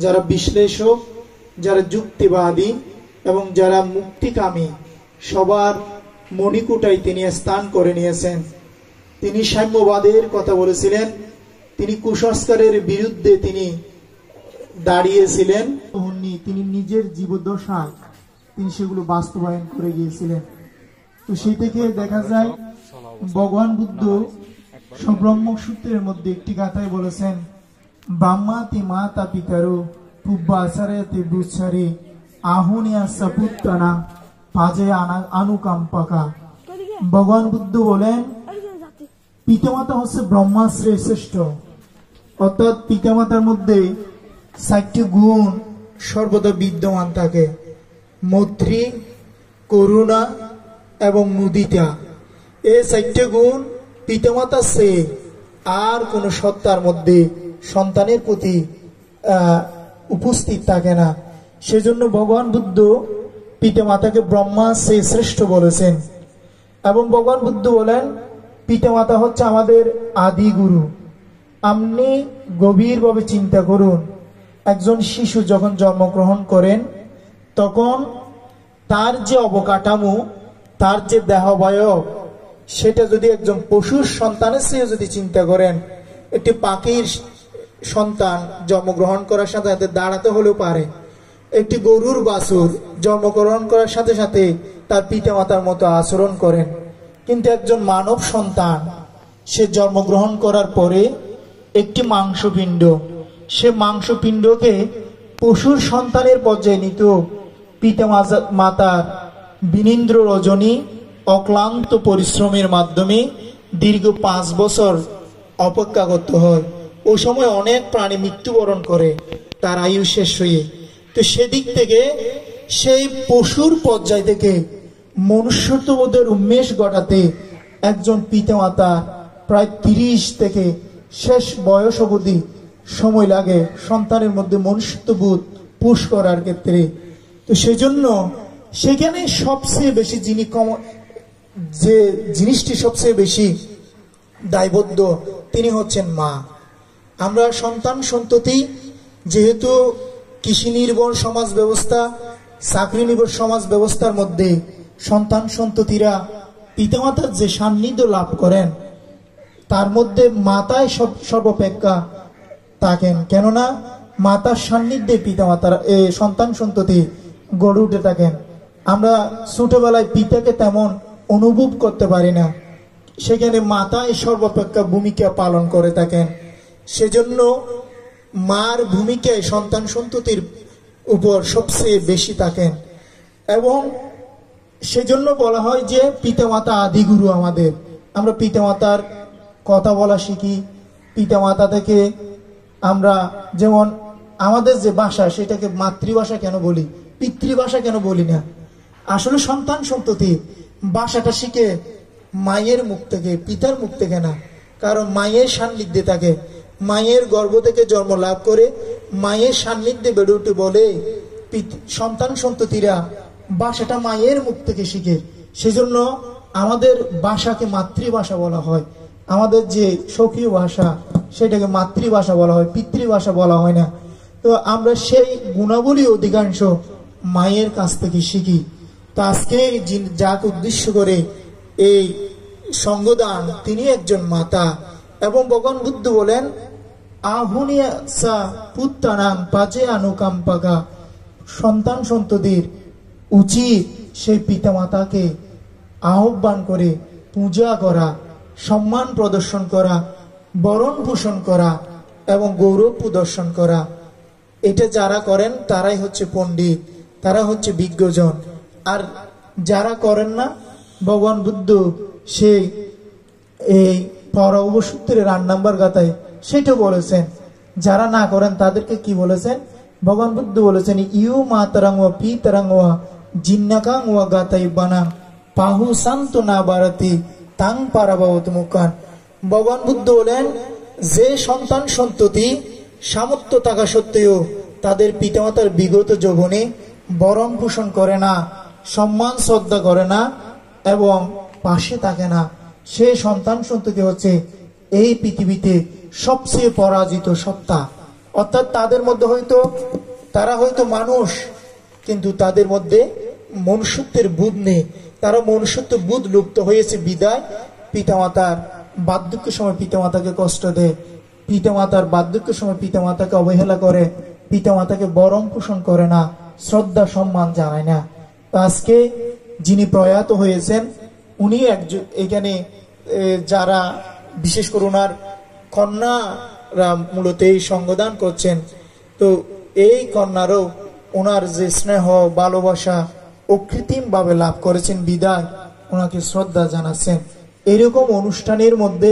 যারা বিশ্লেষক, যারা যুক্তিবাদী এবং যারা মুক্তিকামী সবার মণিকূটায় তিনি স্থান করে নিয়েছেন। তিনি সাম্যবাদের কথা বলেছিলেন, তিনি কুসংস্কারের বিরুদ্ধে তিনি দাঁড়িয়েছিলেন। তিনি নিজের জীবদ্দশা তিনি সেগুলো বাস্তবায়ন করে গিয়েছিলেন। তো সেই থেকে দেখা যায় ভগবান বুদ্ধ ব্রহ্ম সূত্রের মধ্যে একটি গাথায় বলেছেন, ব্রহ্মাতি মাতা পিতারো পূর্বাচারেতে বুচ্ছারে আহুনিয়া সপুত্রানা পাজে আনুকাম্পাকা। ভগবান বুদ্ধ বলেন পিতামাতা হচ্ছে ব্রহ্মাশ্রয় শ্রেষ্ঠ, অর্থাৎ পিতামাতার মধ্যে 4টি গুণ সর্বদা বিদ্যমান থাকে, মৈত্রী, করুণা এবং মুদিতা। এই 4টি গুণ পিতামাতা সে আর কোন সত্তার মধ্যে সন্তানের প্রতি উপস্থিত থাকে না। সেজন্য ভগবান বুদ্ধ পিতামাতাকে ব্রহ্মা সে শ্রেষ্ঠ বলেছেন। এবং ভগবান বুদ্ধ বলেন পিতামাতা হচ্ছে আমাদের আদি গুরু। আপনি গভীরভাবে চিন্তা করুন, একজন শিশু যখন জন্মগ্রহণ করেন তখন তার যে অবকাঠামো, তার যে দেহাবয়ব, সেটা যদি একজন পশুর সন্তানের চেয়ে যদি চিন্তা করেন, একটি পাখির সন্তান জন্মগ্রহণ করার সাথে সাথে দাঁড়াতে হলেও পারে, একটি গরুর বাছুর জন্মগ্রহণ করার সাথে সাথে তার পিতামাতার মতো আচরণ করেন। কিন্তু একজন মানব সন্তান সে জন্মগ্রহণ করার পরে একটি মাংসপিণ্ড, সে মাংসপিণ্ডকে পশুর সন্তানের পর্যায়ে নিত পিতামাতার বিনীন্দ্র রজনী অক্লান্ত পরিশ্রমের মাধ্যমে দীর্ঘ 5 বছর অপেক্ষা করতে হয়। ওই সময় অনেক প্রাণী মৃত্যুবরণ করে তার আয়ু শেষ হয়ে। তো সেদিক থেকে সেই পশুর পর্যায় থেকে মনুষ্যত্ববোধের উন্মেষ ঘটাতে একজন পিতামাতা প্রায় 30 থেকে শেষ বয়স অবধি সময় লাগে সন্তানের মধ্যে মনুষ্যত্ববোধ পুশ করার ক্ষেত্রে। তো সেজন্য সেখানে সবচেয়ে বেশি যে জিনিসটি সবচেয়ে বেশি দায়বদ্ধ তিনি হচ্ছেন মা। আমরা সন্তান সন্ততি, যেহেতু কৃষি নির্ভর সমাজ ব্যবস্থা, চাকরি নির্ভর সমাজ ব্যবস্থার মধ্যে সন্তান সন্ততিরা পিতামাতার যে সান্নিধ্য লাভ করেন তার মধ্যে মাতায় সর্বাপেক্ষা থাকেন। কেননা মাতার সান্নিধ্যে পিতামাতার সন্তান সন্ততি গড়ে উঠে থাকেন। আমরা ছোটবেলায় পিতাকে তেমন অনুভব করতে পারি না, সেখানে মাতায় সর্বাপেক্ষা ভূমিকা পালন করে থাকেন। সেজন্য মার ভূমিকায় সন্তান সন্ততির উপর সবচেয়ে বেশি থাকেন। এবং সেজন্য বলা হয় যে পিতামাতা আদিগুরু আমাদের। আমরা পিতামাতার কথা বলা শিখি, পিতামাতা থেকে আমরা যেমন আমাদের যে ভাষা সেটাকে মাতৃভাষা কেন বলি, পিতৃভাষা কেন বলি না? আসলে সন্তান সন্ততি ভাষাটা শিখে মায়ের মুখ থেকে, পিতার মুখ থেকে না। কারণ মায়ের সান্নিধ্যে থাকে, মায়ের গর্ভ থেকে জন্ম লাভ করে মায়ের সান্নিধ্যে বেড়ে উঠে বলে সন্তান সন্ততিরা ভাষাটা মায়ের মুখ থেকে শিখে। সেজন্য আমাদের ভাষাকে মাতৃভাষা বলা হয়। আমাদের যে স্বকীয় ভাষা সেটাকে মাতৃভাষা বলা হয়, পিতৃভাষা বলা হয় না। তো আমরা সেই গুণাবলী অধিকাংশ মায়ের কাছ থেকে শিখি। তো আজকে যাকে উদ্দেশ্য করে এই সঙ্গদান, তিনি একজন মাতা। এবং ভগবান বুদ্ধ বলেন আহুনিয়া সা পুত্তানাং পাজে আনুকাম্পাকা, সন্তান সন্ততির উচিত সেই পিতামাতাকে আহ্বান করে পূজা করা, সম্মান প্রদর্শন করা, বরণ পোষণ করা এবং গৌরব প্রদর্শন করা। এটা যারা করেন তারাই হচ্ছে পণ্ডিত, তারা হচ্ছে বিজ্ঞজন। আর যারা করেন না, ভগবান বুদ্ধ সেই এই পরবসূত্রের 8 নম্বর গাথায় সেটা বলেছেন। যারা না করেন তাদেরকে কি বলেছেন? ভগবান বুদ্ধ বলেছেন ইউ মাতারাং ওয়া পিতারাং ওয়া জিন্নাকাং ওয়া গাতাই বানা পাহু শান্ত না বারাতি তাং পারাবাবত মুখান। ভগবান বুদ্ধ বলেন যে সন্তান সন্ততি সামর্থ্য থাকা সত্ত্বেও তাদের পিতামাতার বিগত যৌবনে বরণ পোষণ করে না, সম্মান শ্রদ্ধা করে না এবং পাশে থাকে না, সে সন্তান সন্ততি হচ্ছে এই পৃথিবীতে সবচেয়ে পরাজিত সত্তা। অর্থাৎ তাদের মধ্যে তারা হয়তো মানুষ, কিন্তু তাদের মধ্যে মনুষ্যত্বের বোধ নেই। তারা মনুষ্যত্ব বোধ লুপ্ত হয়েছে বিদায় পিতামাতার বার্ধক্যের সময় পিতামাতাকে কষ্ট দেয়, পিতামাতার বার্ধক্যের সময় পিতামাতাকে অবহেলা করে, পিতামাতাকে বরণ পোষণ করে না, শ্রদ্ধা সম্মান জানায় না। আজকে যিনি প্রয়াত হয়েছেন উনি একজন, এখানে যারা বিশেষ করে ওনার কন্যারা মূলত এই সঙ্গদান করছেন, তো এই কন্যারও ওনার যে স্নেহ ভালোবাসা অকৃত্রিম ভাবে লাভ করেছেন বিদায় ওনাকে শ্রদ্ধা জানাচ্ছেন। এরকম অনুষ্ঠানের মধ্যে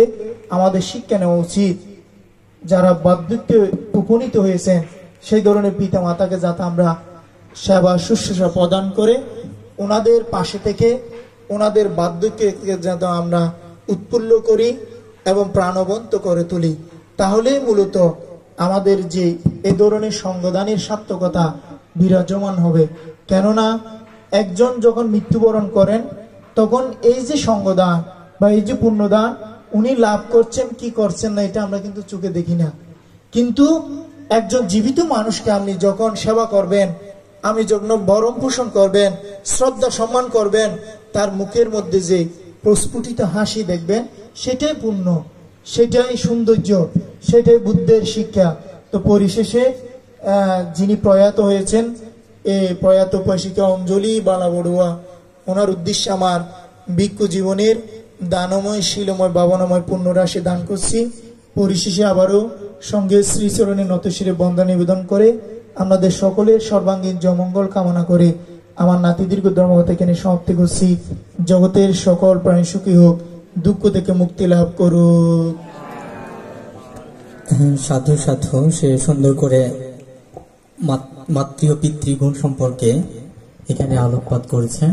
আমাদের শিক্ষা নেওয়া উচিত। যারা বার্ধক্যে উপনীত হয়েছেন সেই ধরনের পিতা মাতাকে যাতে আমরা সেবা শুশ্রূষা প্রদান করে ওনাদের পাশে থেকে ওনাদের বার্ধক্যকে যাতে আমরা উৎফুল্ল করি এবং প্রাণবন্ত করে তুলি, তাহলে মূলত আমাদের যে এ ধরনের সঙ্গদানের সার্থকতা বিরাজমান হবে। কেননা একজন যখন মৃত্যুবরণ করেন তখন এই যে সঙ্গদান বা এই যে পুণ্যদান উনি লাভ করছেন কি করছেন না এটা আমরা কিন্তু চোখে দেখি না, কিন্তু একজন জীবিত মানুষকে আপনি যখন সেবা করবেন, আমি যখন বরণ পোষণ করবেন, শ্রদ্ধা সম্মান করবেন, তার মুখের মধ্যে যে প্রস্ফুটিত হাসি দেখবেন, সেটাই পুণ্য, সেটাই সৌন্দর্য, সেটাই বুদ্ধের শিক্ষা। তো পরিশেষে যিনি প্রয়াত হয়েছেন এই প্রয়াত উপাসিকা অঞ্জলি বালা বড়ুয়া, ওনার উদ্দেশ্যে আমার ভিক্ষু জীবনের দানময় শীলময় ভাবনাময় পুণ্যরাশি দান করছি। পরিশেষে আবারও সঙ্গে শ্রীচরণে নতশিরে বন্দনা নিবেদন করে আমাদের সকলের সর্বাঙ্গীন জয়মঙ্গল কামনা করে আমার নাতি দীর্ঘ ধর্মগত এখানে সমাপ্তি করছি। জগতের সকল প্রাণী সুখী হোক, দুঃখ থেকে মুক্তি লাভ করুক। সাধু সাধু সে সুন্দর করে মাতৃ ও পিতৃগুণ সম্পর্কে এখানে আলোকপাত করেছে।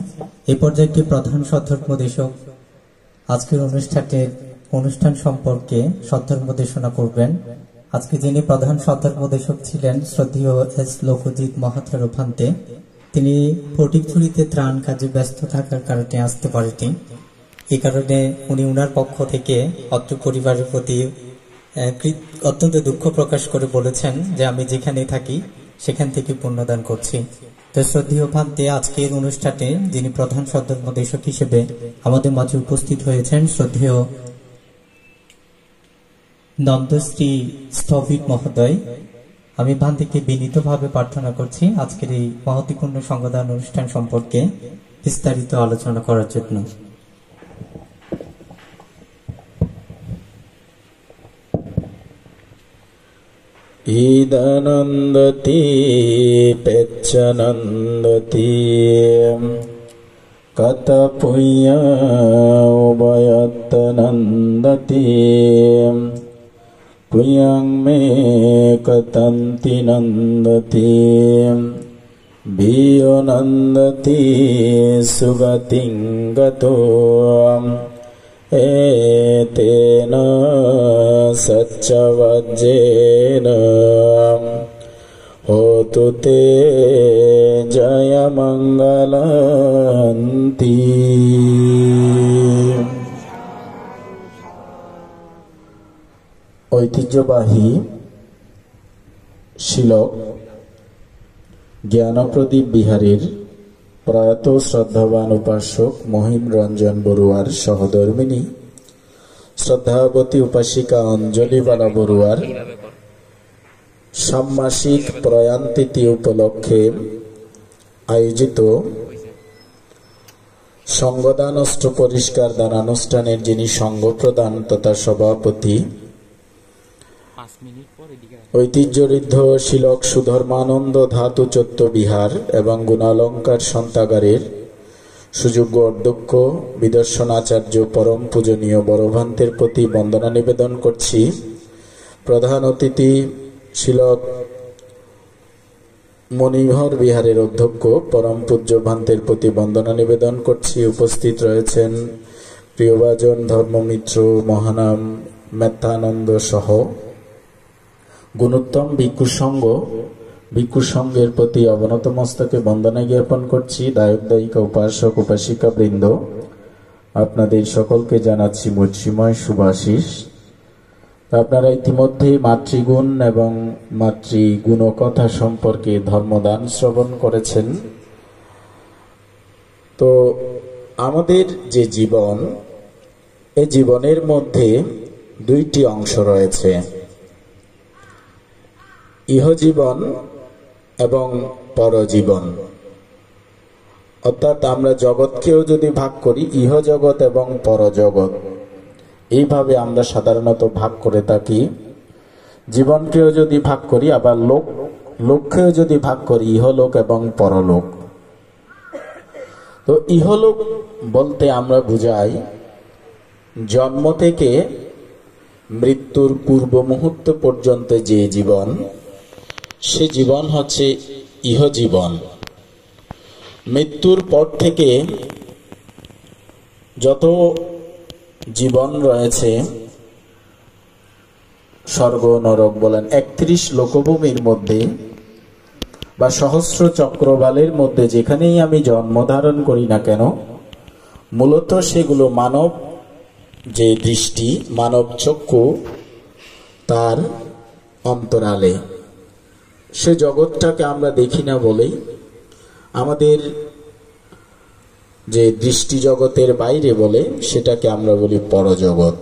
এই পর্যায়ে একটি প্রধান সদ্ধর্মদেশক আজকের অনুষ্ঠান সম্পর্কে সদ্ধর্মদেশনা করবেন। আজকে যিনি প্রধান সদ্ধর্মদেশক ছিলেন শ্রদ্ধেয় এস লোকজিৎ মহাত্মার ভান্তে, তিনি ফটিকছড়িতে ত্রাণ কাজে ব্যস্ত থাকার কারণে আসতে পারেনি। এই কারণে উনি ওনার পক্ষ থেকে অত্র পরিবারের প্রতি অত্যন্ত দুঃখ প্রকাশ করে বলেছেন যে আমি যেখানে থাকি সেখান থেকে পুণ্যদান করছি। তো শ্রদ্ধেয় ভান্তে আজকের অনুষ্ঠানে যিনি প্রধান সদ্ধর্মদেশক হিসেবে আমাদের মাঝে উপস্থিত হয়েছেন শ্রদ্ধেয় নন্দশ্রী স্থবিক মহোদয়, আমি ভান্তিকে বিনীতভাবে প্রার্থনা করছি আজকের এই মহতিপূর্ণ সঙ্গদান অনুষ্ঠান সম্পর্কে বিস্তারিত আলোচনা করার জন্য। ইদানন্দতি পেচ্ছনন্দতি কত পুণ্য উভয়ত্তনন্দতি পুণ্যং মে কতন্তি নন্দতি বিয়ো নন্দতি সুগতিং গতো এতেন সচ্চবজ্জেন হোতু তে জয় মঙ্গলন্তি। ঐতিহ্যবাহী শিলক জ্ঞানপ্রদীপ বিহারের প্রয়াত শ্রদ্ধাবান উপাসক মহিম রঞ্জন বড়ুয়ার সহধর্মিনী শ্রদ্ধাবতী উপাসিকা অঞ্জলিবালা বড়ুয়ার ষান্মাসিক প্রয়াণ তিথি উপলক্ষে আয়োজিত সঙ্গদান অস্ত্র পরিষ্কার দান অনুষ্ঠানের যিনি সঙ্গ প্রদান তথা সভাপতি ঐতিহ্যঋদ্ধ শিলক সুধর্মানন্দ ধাতু চত্ব বিহার এবং গুণালঙ্কার সন্তাগারের সুযোগ্য অধ্যক্ষ বিদর্শনাচার্য পরম পূজনীয় বড়ভান্তের প্রতি বন্দনা নিবেদন করছি। প্রধান অতিথি শিলক মণিহর বিহারের অধ্যক্ষ পরম পূজ্য ভান্তের প্রতি বন্দনা নিবেদন করছি। উপস্থিত রয়েছেন প্রিয়ভাজন ধর্মমিত্র মহানাম মেত্তানন্দ সহ গুণোত্তম ভিক্ষু সংঘের প্রতি অবনত মস্তকে বন্দনা জ্ঞাপন করছি। দায়ক দায়িকা উপাসক উপাসিকা বৃন্দ, আপনাদের সকলকে জানাচ্ছি মৈত্রীময় শুভাশিস। আপনারা ইতিমধ্যে মাতৃগুণ এবং মাতৃগুণকথা সম্পর্কে ধর্মদান শ্রবণ করেছেন। তো আমাদের যে জীবন, এই জীবনের মধ্যে দুইটি অংশ রয়েছে, ইহজীবন এবং পরজীবন। অর্থাৎ আমরা জগৎকেও যদি ভাগ করি ইহজগৎ এবং পরজগৎ, এইভাবে আমরা সাধারণত ভাগ করে থাকি। জীবনকেও যদি ভাগ করি, আবার লোককেও যদি ভাগ করি ইহলোক এবং পরলোক। তো ইহলোক বলতে আমরা বুঝাই জন্ম থেকে মৃত্যুর পূর্ব মুহূর্ত পর্যন্ত যে জীবন, সে জীবন হচ্ছে ইহজীবন। মৃত্যুর পর থেকে যত জীবন রয়েছে, স্বর্গ নরক বলেন 31 লোকভূমির মধ্যে বা সহস্র চক্রবালের মধ্যে যেখানেই আমি জন্ম ধারণ করি না কেন, মূলত সেগুলো মানব যে দৃষ্টি, মানব চক্ষু, তার অন্তরালে। সে জগৎটাকে আমরা দেখি না বলেই আমাদের যে দৃষ্টি জগতের বাইরে বলে সেটাকে আমরা বলি পরজগৎ।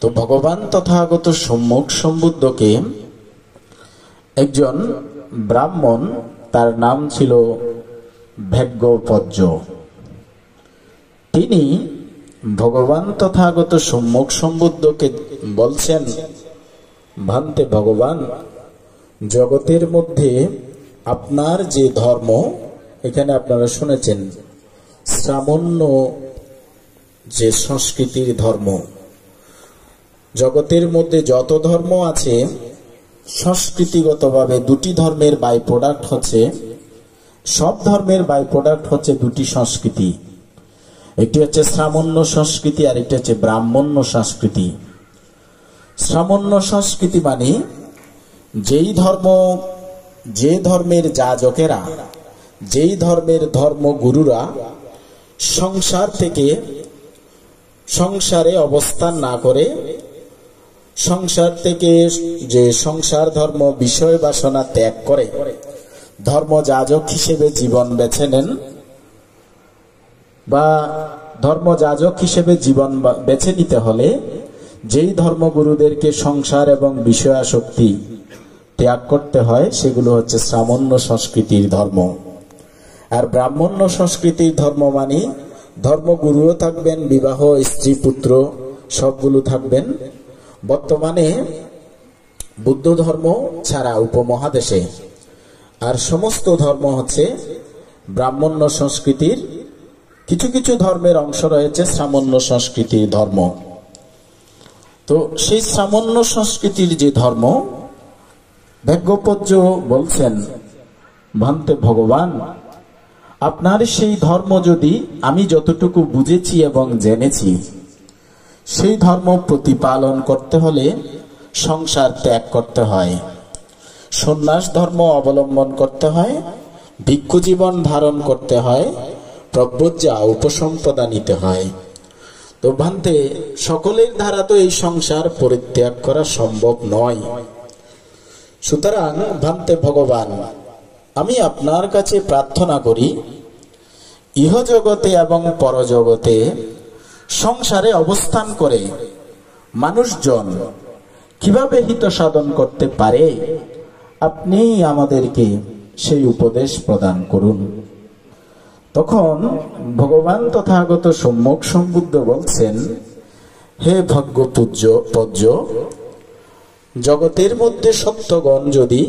তো ভগবান তথাগত সম্যক সম্বুদ্ধকে একজন ব্রাহ্মণ, তার নাম ছিল ভাগ্যপজ্য, তিনি ভগবান তথাগত সম্যক সম্বুদ্ধকে বলছেন, ভান্তে ভগবান, জগতের মধ্যে আপনার যে ধর্ম, এখানে আপনারা শুনেছেন শ্রামণ্য যে সংস্কৃতির ধর্ম, জগতের মধ্যে যত ধর্ম আছে সংস্কৃতিগতভাবে দুটি ধর্মের বাই প্রোডাক্ট হচ্ছে, সব ধর্মের বাই প্রোডাক্ট হচ্ছে দুটি সংস্কৃতি। একটি হচ্ছে শ্রামণ্য সংস্কৃতি আর একটি হচ্ছে ব্রাহ্মণ্য সংস্কৃতি। শ্রামণ্য সংস্কৃতি মানে যে ধর্মের যাজকেরা, যেই ধর্মের ধর্মগুরুরা সংসার থেকে সংসারে অবস্থান না করে, সংসার থেকে যে সংসার ধর্ম বিষয় বাসনা ত্যাগ করে ধর্মযাজক হিসেবে জীবন বেছে নেন, বা ধর্মযাজক হিসেবে জীবন বেছে নিতে হলে যেই ধর্মগুরুদেরকে সংসার এবং বিষয়াসক্তি ত্যাগ করতে হয়, সেগুলো হচ্ছে শ্রামণ্য সংস্কৃতির ধর্ম। আর ব্রাহ্মণ্য সংস্কৃতির ধর্ম মানে ধর্মগুরুও থাকবেন, বিবাহ, স্ত্রী, পুত্র সবগুলো থাকবেন। বর্তমানে বুদ্ধ ধর্ম ছাড়া উপমহাদেশে আর সমস্ত ধর্ম হচ্ছে ব্রাহ্মণ্য সংস্কৃতির, কিছু কিছু ধর্মের অংশ রয়েছে শ্রামণ্য সংস্কৃতির ধর্ম। তো সেই শ্রামণ্য সংস্কৃতির যে ধর্ম, ভাগ্যপজ্য বলছেন, ভান্তে ভগবান, আপনার সেই ধর্ম যদি আমি যতটুকু বুঝেছি এবং জেনেছি, সেই ধর্ম প্রতিপালন করতে হলে সংসার ত্যাগ করতে হয়, সন্ন্যাস ধর্ম অবলম্বন করতে হয়, ভিক্ষু জীবন ধারণ করতে হয়, প্রব্রজ্জা উপসম্পদা নিতে হয়। তো ভান্তে, সকলের দ্বারা তো এই সংসার পরিত্যাগ করা সম্ভব নয়। সুতরাং ভান্তে ভগবান, আমি আপনার কাছে প্রার্থনা করি, ইহজগতে এবং পরজগতে সংসারে অবস্থান করে মানুষজন কিভাবে হিত সাধন করতে পারে, আপনি আমাদেরকে সেই উপদেশ প্রদান করুন। তখন ভগবান তথাগত সম্যক সম্বুদ্ধ বলছেন, হে ভাগ্য পূজ্য, জগতের মধ্যে সত্যগণ যদি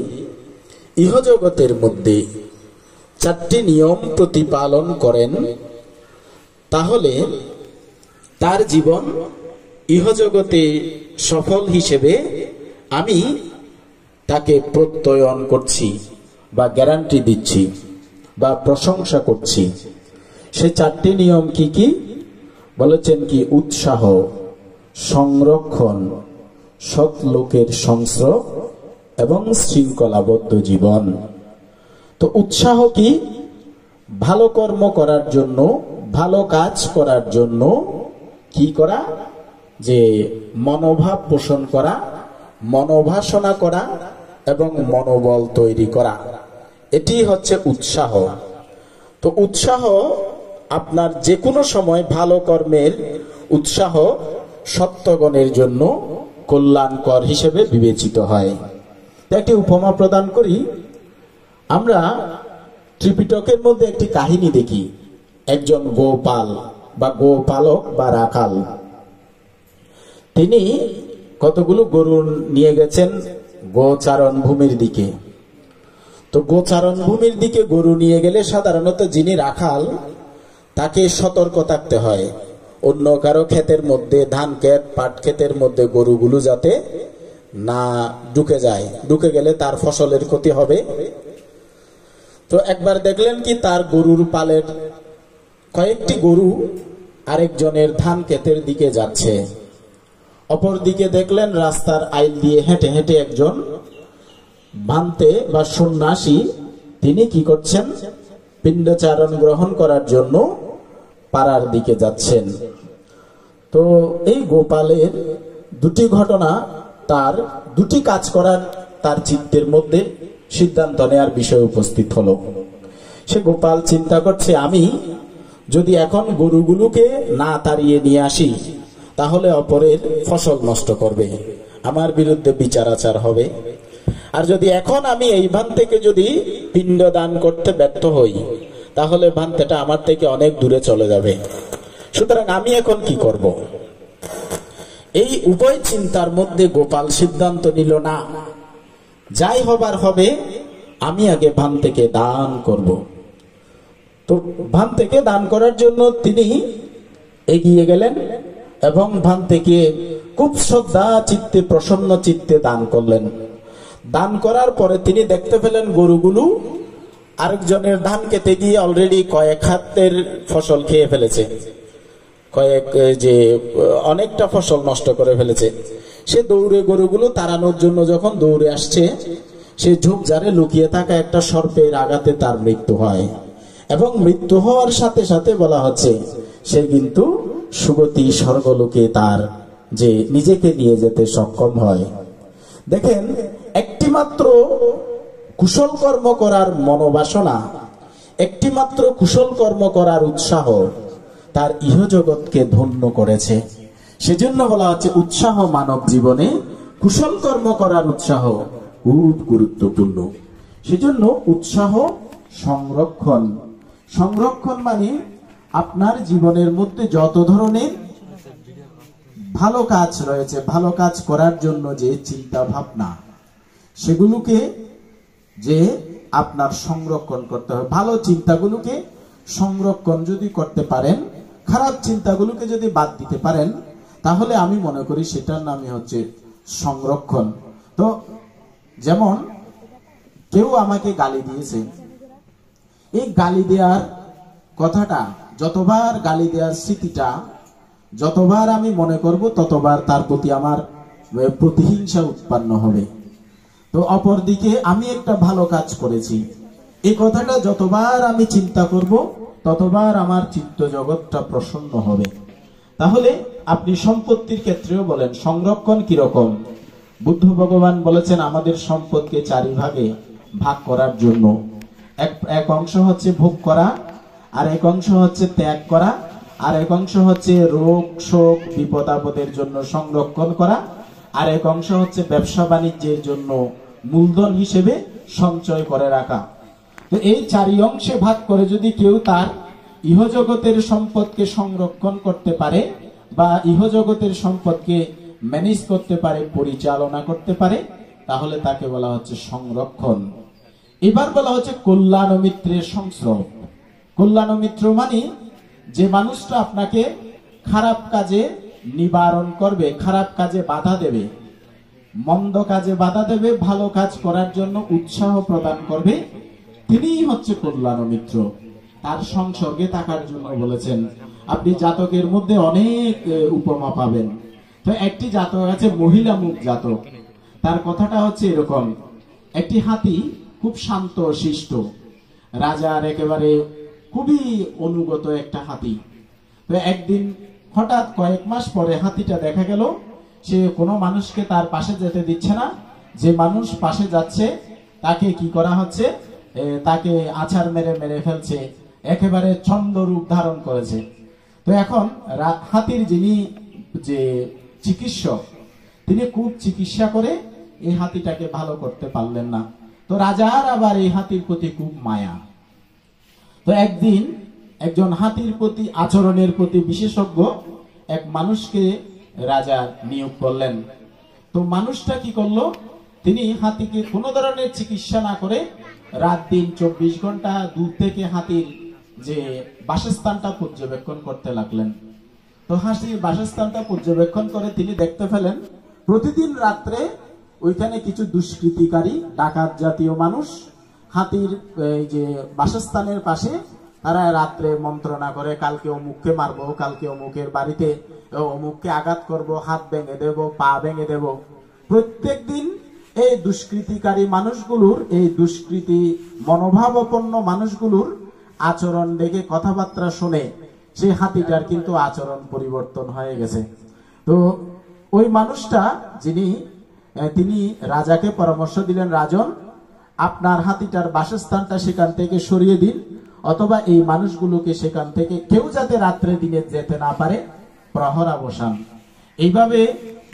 ইহজগতের মধ্যে 4টি নিয়ম প্রতিপালন করেন, তাহলে তার জীবন ইহজগতে সফল হিসেবে আমি তাকে প্রত্যয়ন করছি বা গ্যারান্টি দিচ্ছি বা প্রশংসা করছি। সে 4টি নিয়ম কি কি বলেছেন? কি উৎসাহ, সংরক্ষণ, সৎ লোকের সংস্রব এবং শৃঙ্খলাবদ্ধ জীবন। তো উৎসাহ কি? ভালো কর্ম করার জন্য, ভালো কাজ করার জন্য কি করা? যে মনোভাব পোষণ করা, মনোবাসনা করা এবং মনোবল তৈরি করা, এটি হচ্ছে উৎসাহ। তো উৎসাহ আপনার যে কোনো সময় ভালো কর্মের উৎসাহ সত্যগণের জন্য কল্যাণকর হিসেবে বিবেচিত হয়। একটি উপমা প্রদান করি। আমরা ত্রিপিটকের মধ্যে একটি কাহিনী দেখি। একজন গোপাল বা গোপালক বা রাখাল, তিনি কতগুলো গরু নিয়ে গেছেন গোচারণ ভূমির দিকে। তো গোচারণ ভূমির দিকে গরু নিয়ে গেলে সাধারণত যিনি রাখাল তাকে সতর্ক থাকতে হয়, অন্য কারো ক্ষেতের মধ্যে, ধান ক্ষেত, পাট ক্ষেতের মধ্যে গরুগুলো যাতে না ঢুকে যায়, ঢুকে গেলে তার ফসলের ক্ষতি হবে। তো একবার দেখলেন কি তার গরুর পালের কয়েকটি গরু আরেকজনের ধান ক্ষেতের দিকে যাচ্ছে। অপর দিকে দেখলেন রাস্তার আইল দিয়ে হেঁটে হেঁটে একজন ভান্তে বা সন্ন্যাসী, তিনি কি করছেন? পিণ্ডচারণ গ্রহণ করার জন্য পাড়ার দিকে যাচ্ছেন। তো এই গোপালের দুটি ঘটনা, তার দুটি কাজ করার তার চিত্তের মধ্যে সিদ্ধান্ত নেওয়ার বিষয় উপস্থিত হলো। সে গোপাল চিন্তা করছে, আমি যদি এখন গরুগুলোকে না তাড়িয়ে নিয়ে আসি তাহলে অপরের ফসল নষ্ট করবে, আমার বিরুদ্ধে বিচার আচার হবে। আর যদি এখন আমি এই ভান থেকে যদি পিণ্ড দান করতে ব্যর্থ হই তাহলে ভান্তেটা আমার থেকে অনেক দূরে চলে যাবে। সুতরাং আমি এখন কি করব? এই উভয় চিন্তার মধ্যে গোপাল সিদ্ধান্ত নিল, না, যাই হবার হবে, আমি আগে ভান থেকে দান করব। তো ভান থেকে দান করার জন্য তিনি এগিয়ে গেলেন এবং ভান থেকে খুব শ্রদ্ধা চিত্তে, প্রসন্ন চিত্তে দান করলেন। দান করার পরে তিনি দেখতে পেলেন গরুগুলো আরেকজনের ধান খেতে গিয়ে অলরেডি কয়েক হাতের ফসল খেয়ে ফেলেছে, অনেকটা ফসল নষ্ট করে ফেলেছে। সে দৌড়ে গরুগুলো তাড়ানোর জন্য যখন দৌড়ে আসছে, সে ঝোপঝাড়ে লুকিয়ে থাকা একটা সর্পের আঘাতে তার মৃত্যু হয়। এবং মৃত্যু হওয়ার সাথে সাথে বলা হচ্ছে সে কিন্তু সুগতি স্বর্গলোকে তার যে নিজেকে নিয়ে যেতে সক্ষম হয়। দেখেন, একটি মাত্র কুশল কর্ম করার মনোবাসনা, একটি মাত্র কুশল কর্ম করার উৎসাহ তার ইহজগৎকে ধন্য করেছে। সেজন্য বলা হচ্ছে উৎসাহ মানব জীবনে, কুশল কর্ম করার উৎসাহ খুব গুরুত্বপূর্ণ। সেজন্য উৎসাহ সংরক্ষণ, সংরক্ষণ মানে আপনার জীবনের মধ্যে যত ধরনের ভালো কাজ রয়েছে, ভালো কাজ করার জন্য যে চিন্তা ভাবনা, সেগুলোকে যে আপনার সংরক্ষণ করতে হবে। ভালো চিন্তাগুলোকে সংরক্ষণ যদি করতে পারেন, খারাপ চিন্তাগুলোকে যদি বাদ দিতে পারেন, তাহলে আমি মনে করি সেটার নামই হচ্ছে সংরক্ষণ। তো যেমন কেউ আমাকে গালি দিয়েছে, এই গালি দেওয়ার কথাটা, যতবার গালি দেওয়ার স্মৃতিটা যতবার আমি মনে করব, ততবার তার প্রতি আমার প্রতিহিংসা উৎপন্ন হবে। তো অপরদিকে আমি একটা ভালো কাজ করেছি, এই কথাটা যতবার আমি চিন্তা করব, ততবার আমার চিত্ত জগৎটা প্রসন্ন হবে। তাহলে আপনি সম্পত্তির ক্ষেত্রেও বলেন সংরক্ষণ কিরকম? বুদ্ধ ভগবান বলেছেন আমাদের সম্পদকে 4 ভাগে ভাগ করার জন্য। এক অংশ হচ্ছে ভোগ করা, আর এক অংশ হচ্ছে ত্যাগ করা, আর এক অংশ হচ্ছে রোগ শোক বিপদ আপদের জন্য সংরক্ষণ করা, আর এক অংশ হচ্ছে ব্যবসা বাণিজ্যের জন্য মূলধন হিসেবে সঞ্চয় করে রাখা। তো এই 4 অংশে ভাগ করে যদি কেউ তার ইহজগতের সম্পদকে সংরক্ষণ করতে পারে বা ইহজগতের সম্পদকে ম্যানেজ করতে পারে, পরিচালনা করতে পারে, তাহলে তাকে বলা হচ্ছে সংরক্ষণ। এবার বলা হচ্ছে কল্যাণ মিত্রের সংস্রব। কল্যাণ মিত্র মানে যে মানুষটা আপনাকে খারাপ কাজে নিবারণ করবে, খারাপ কাজে বাধা দেবে, মন্দ কাজে বাধা দেবে, ভালো কাজ করার জন্য উৎসাহ প্রদান করবে, তিনিই হচ্ছে কল্যাণ মিত্র। তার সংসর্গে থাকার জন্য বলেছেন। আপনি জাতকের মধ্যে অনেক উপমা পাবেন। তো একটি জাতক আছে মহিলা মুখ জাতক, তার কথাটা হচ্ছে এরকম: একটি হাতি খুব শান্ত শিষ্ট, রাজার একেবারে খুবই অনুগত একটা হাতি। তো একদিন হঠাৎ কয়েক মাস পরে হাতিটা দেখা গেল সে কোনো মানুষকে তার পাশে যেতে দিচ্ছে না, যে মানুষ পাশে যাচ্ছে তাকে কি করা হচ্ছে, তাকে আছাড় মেরে মেরে ফেলছে, একেবারে ছন্দ রূপ ধারণ করেছে। তো এখন হাতির যিনি যে চিকিৎসক, তিনি খুব চিকিৎসা করে এই হাতিটাকে ভালো করতে পারলেন না। তো রাজার আবার এই হাতির প্রতি খুব মায়া। তো একদিন একজন হাতির প্রতি আচরণের প্রতি বিশেষজ্ঞ এক মানুষকে রাজা নিয়োগ করলেন। তো মানুষটা কি করলো, তিনি হাতিকে কোনো ধরনের চিকিৎসা না করে রাত দিন 24 ঘন্টা দূর থেকে হাতির যে বাসস্থানটা পর্যবেক্ষণ করতে লাগলেন। তো হাতির বাসস্থানটা পর্যবেক্ষণ করে তিনি দেখতে পেলেন প্রতিদিন রাত্রে ওইখানে কিছু দুষ্কৃতিকারী ডাকাত জাতীয় মানুষ হাতির এই যে বাসস্থানের পাশে তারা রাত্রে মন্ত্রণা করে, কালকে অমুককে মারবো, কালকে অমুকের বাড়িতে অমুককে আঘাত করব, হাত ভেঙে দেব, পা ভেঙে দেব। প্রত্যেকদিন এই দুষ্কৃতিকারী মানুষগুলোর, এই দুষ্কৃতি মনোভাবাপন্ন মানুষগুলোর আচরণ দেখে, কথাবার্তা শুনে সেই হাতিটার কিন্তু আচরণ পরিবর্তন হয়ে গেছে। তো ওই মানুষটা তিনি রাজাকে পরামর্শ দিলেন, রাজন, আপনার হাতিটার বাসস্থানটা সেখান থেকে সরিয়ে দিন, অথবা এই মানুষগুলোকে সেখান থেকে কেউ যাতে রাত্রে দিনে যেতে না পারে প্রহরা বসান। এইভাবে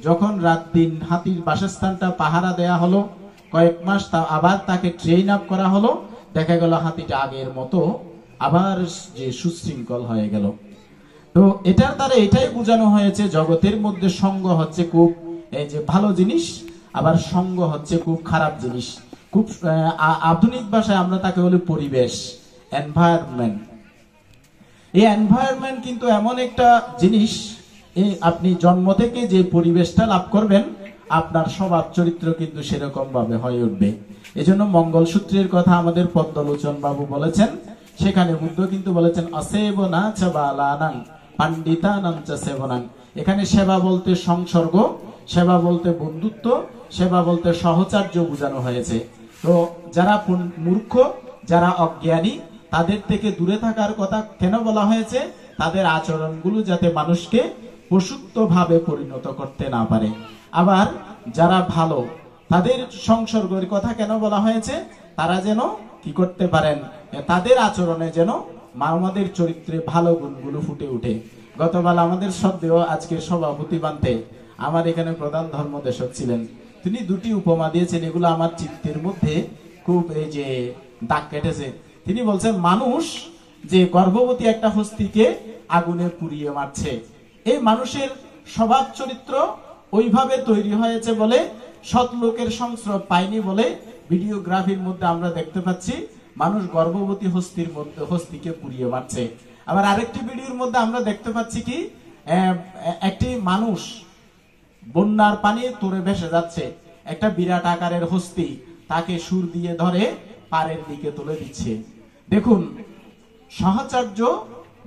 যখন রাত দিন হাতির বাসস্থানটা পাহারা দেয়া হলো, কয়েক মাস আবার তাকে ট্রেন আপ করা হলো, দেখা গেল হাতিটা আগের মতো আবার যে সুশৃঙ্খল হয়ে গেল। তো এটার দ্বারা এটাই বোঝানো হয়েছে জগতের মধ্যে সঙ্গ হচ্ছে খুব এই যে ভালো জিনিস, আবার সঙ্গ হচ্ছে খুব খারাপ জিনিস। খুব আধুনিক ভাষায় আমরা তাকে বলি পরিবেশ, এনভায়রনমেন্ট। এই এনভায়রনমেন্ট কিন্তু এমন একটা জিনিস, আপনি জন্ম থেকে যে পরিবেশটা লাভ করবেন আপনার স্বভাব চরিত্র কিন্তু সেরকম ভাবে হয়ে উঠবে। এজন্য মঙ্গলসূত্রের কথা আমাদের পদ্মলোচন বাবু বলেছেন, সেখানে বুদ্ধ কিন্তু বলেছেন অসেবনা চাবালানাং পাণ্ডিতানাং চ সেবনাং। এখানে সেবা বলতে সংসর্গ, সেবা বলতে বন্ধুত্ব, সেবা বলতে সহচর্য বোঝানো হয়েছে। তো যারা মূর্খ, যারা অজ্ঞানী, তাদের থেকে দূরে থাকার কথা কেন বলা হয়েছে? তাদের আচরণগুলো যাতে মানুষকে পশুত্ব ভাবে পরিণত করতে না পারে। আবার যারা ভালো, তাদের সংসর্গের কথা কেন বলা হয়েছে? তারা যেন কি করতে পারেন, তাদের আচরণে যেন আমাদের চরিত্রে ভালো গুণগুলো ফুটে উঠে। গতকাল আমাদের শ্রদ্ধেয় আজকের সভাপতি বান্তে আমার এখানে প্রধান ধর্মদেশক ছিলেন, তিনি দুটি উপমা দিয়েছেন, এগুলো আমার চিত্তের মধ্যে খুব এই যে দাগ কেটেছে। তিনি বলছেন মানুষ যে গর্ভবতী একটা হস্তিকে আগুনে পুড়িয়ে মারছে, এই মানুষের স্বভাব চরিত্র ওইভাবে তৈরি হয়েছে বলে, সৎ লোকের সংস্রব পায়নি বলে ভিডিওগ্রাফির মধ্যে আমরা দেখতে পাচ্ছি মানুষ গর্ভবতী হস্তিকে পুড়িয়ে মারছে। আবার আরেকটি ভিডিওর মধ্যে আমরা দেখতে পাচ্ছি কি একটি মানুষ বন্যার পানি তোড়ে ভেসে যাচ্ছে, একটা বিরাট আকারের হস্তি তাকে সুর দিয়ে ধরে পাড়ের দিকে তুলে দিচ্ছে। দেখুন সহচর্য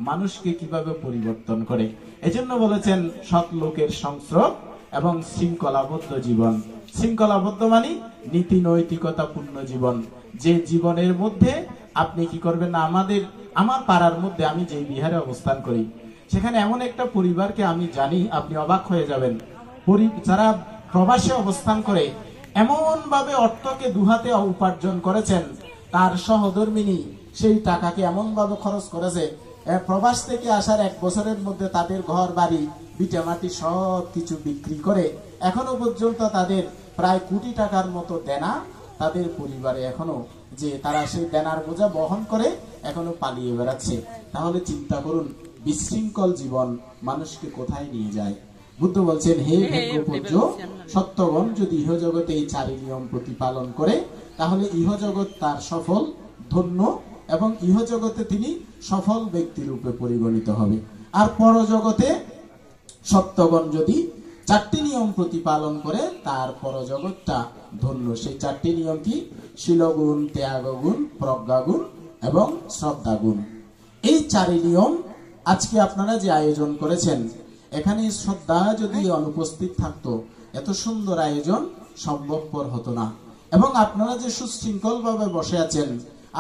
মানুষকে কিভাবে পরিবর্তন করে। এজন্য বলেছেন সৎ লোকের সংস্রব এবং শৃঙ্খলাবদ্ধ জীবন। শৃঙ্খলাবদ্ধ মানে নীতি নৈতিকতা পূর্ণ জীবন, যে জীবনের মধ্যে আপনি কি করবেন না। আমার পাড়ার মধ্যে আমি যে বিহারে অবস্থান করি, সেখানে এমন একটা পরিবারকে আমি জানি, আপনি অবাক হয়ে যাবেন। যারা প্রবাসে অবস্থান করে এমন ভাবে অর্থকে দুহাতে উপার্জন করেছেন, তার সহধর্মিনী সেই টাকাকে এমন ভাবে খরচ করেছে, প্রবাস থেকে আসার 1 বছরের মধ্যে তাদের ঘর বাড়ি ভিটামাটি সব কিছু বিক্রি করে এখনো পর্যন্ত তাদের প্রায় কোটি টাকার মতো দেনা তাদের পরিবারে এখনো, যে তারা সেই দেনার বোঝা বহন করে এখনো পালিয়ে বেড়াচ্ছে। তাহলে চিন্তা করুন, বিশৃঙ্খল জীবন মানুষকে কোথায় নিয়ে যায়। বুদ্ধ বলছেন, হে ভৃঙ্গপূজ্য, সত্যগণ যদি ইহজগতে এই 4 নিয়ম প্রতিপালন করে তাহলে ইহজগৎ তার সফল, ধন্য এবং ইহজগতে তিনি সফল ব্যক্তি রূপে পরিগণিত হবে। আর পরজগতে সত্যগণ যদি 4টি নিয়ম প্রতিপালন করে তার পরজগৎটা ধন্য। সেই 4টি নিয়ম কি? শীলগুণ, ত্যাগগুণ, প্রজ্ঞাগুণ এবং শ্রদ্ধাগুণ। এই 4 নিয়ম আজকে আপনারা যে আয়োজন করেছেন, এখানে শ্রদ্ধা যদি অনুপস্থিত থাকতো এত সুন্দর আয়োজন সম্ভবপর হতো না। এবং আপনারা যে সুশৃঙ্খল ভাবে বসে আছেন,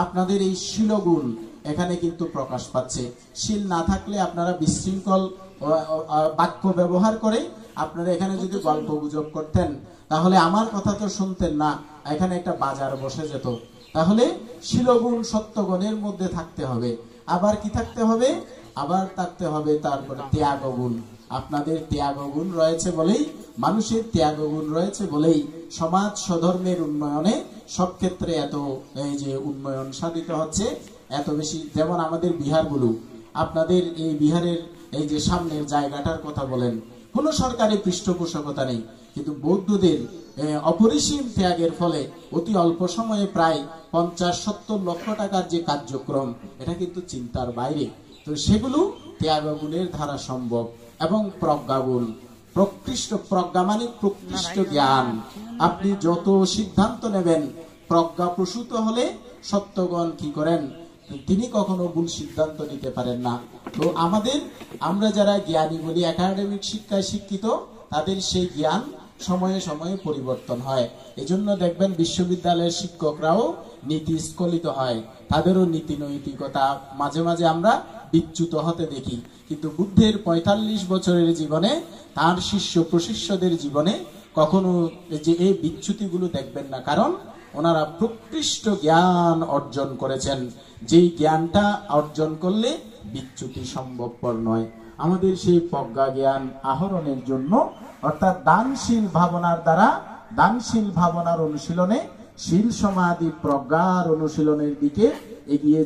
আপনাদের এই শীলগুণ এখানে কিন্তু প্রকাশ পাচ্ছে। শীল না থাকলে আপনারা বিশৃঙ্খল বাক্য ব্যবহার করে আপনারা এখানে যদি গল্প গুজব করতেন তাহলে আমার কথা তো শুনতেন না, এখানে একটা বাজার বসে যেত। তাহলে শীলগুণ সত্যগুণের মধ্যে থাকতে হবে। আবার কি থাকতে হবে? আবার থাকতে হবে তারপরে ত্যাগগুণ। আপনাদের ত্যাগগুণ রয়েছে বলেই, মানুষের ত্যাগগুণ রয়েছে বলেই সমাজ স্বধর্মের উন্নয়নে সব ক্ষেত্রে এত এই যে উন্নয়ন সাধিত হচ্ছে এত বেশি। যেমন আমাদের বিহারগুলো, আপনাদের এই বিহারের এই যে সামনের জায়গাটার কথা বলেন, কোনো সরকারি পৃষ্ঠপোষকতা নেই, কিন্তু বৌদ্ধদের অপরিসীম ত্যাগের ফলে অতি অল্প সময়ে প্রায় 50-70 লক্ষ টাকার যে কার্যক্রম, এটা কিন্তু চিন্তার বাইরে। তো সেগুলো ত্যাগগুণের দ্বারা সম্ভব। এবং প্রজ্ঞাগুণ, প্রজ্ঞা মানে প্রকৃষ্ট জ্ঞান। আপনি যত সিদ্ধান্ত নেবেন প্রজ্ঞা প্রসূত হলে সত্যগণ কি করেন? তিনি কখনো ভুল সিদ্ধান্ত নিতে পারেন না। তো আমরা যারা জ্ঞানী বলি, একাডেমিক শিক্ষায় শিক্ষিত, তাদের সেই জ্ঞান সময়ে সময়ে পরিবর্তন হয়। এজন্য দেখবেন বিশ্ববিদ্যালয়ের শিক্ষকরাও নীতি স্খলিত হয়, তাদেরও নীতি নৈতিকতা মাঝে মাঝে আমরা বিচ্যুত হতে দেখি। কিন্তু বুদ্ধের 45 বছরের জীবনে, তার শিষ্য প্রশিষ্যদের জীবনে কখনো যে এই বিচ্যুতিগুলো দেখবেন না, কারণ ওনারা প্রকৃষ্ট জ্ঞান অর্জন করেছেন। যেই জ্ঞানটা অর্জন করলে বিচ্যুতি সম্ভবপর নয়। আমাদের সেই প্রজ্ঞা জ্ঞান আহরণের জন্য, অর্থাৎ দানশীল ভাবনার দ্বারা, দানশীল ভাবনার অনুশীলনে শীল সমাধি প্রজ্ঞার অনুশীলনের দিকে এগিয়ে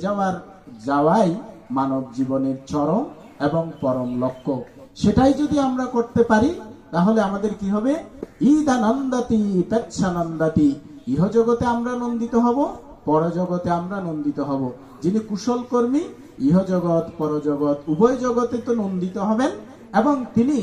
যাওয়াই মানব জীবনের চরম এবং পরম লক্ষ্য। সেটাই যদি আমরা করতে পারি তাহলে আমাদের কি হবে? ঈদানন্দাতি পেচ্ছানন্দাতি। ইহজগতে আমরা নন্দিত হব, পরজগতে আমরা নন্দিত হব। যিনি কুশল কর্মী, ইহজগৎ পরজগৎ উভয় জগতে তো নন্দিত হবেন এবং তিনি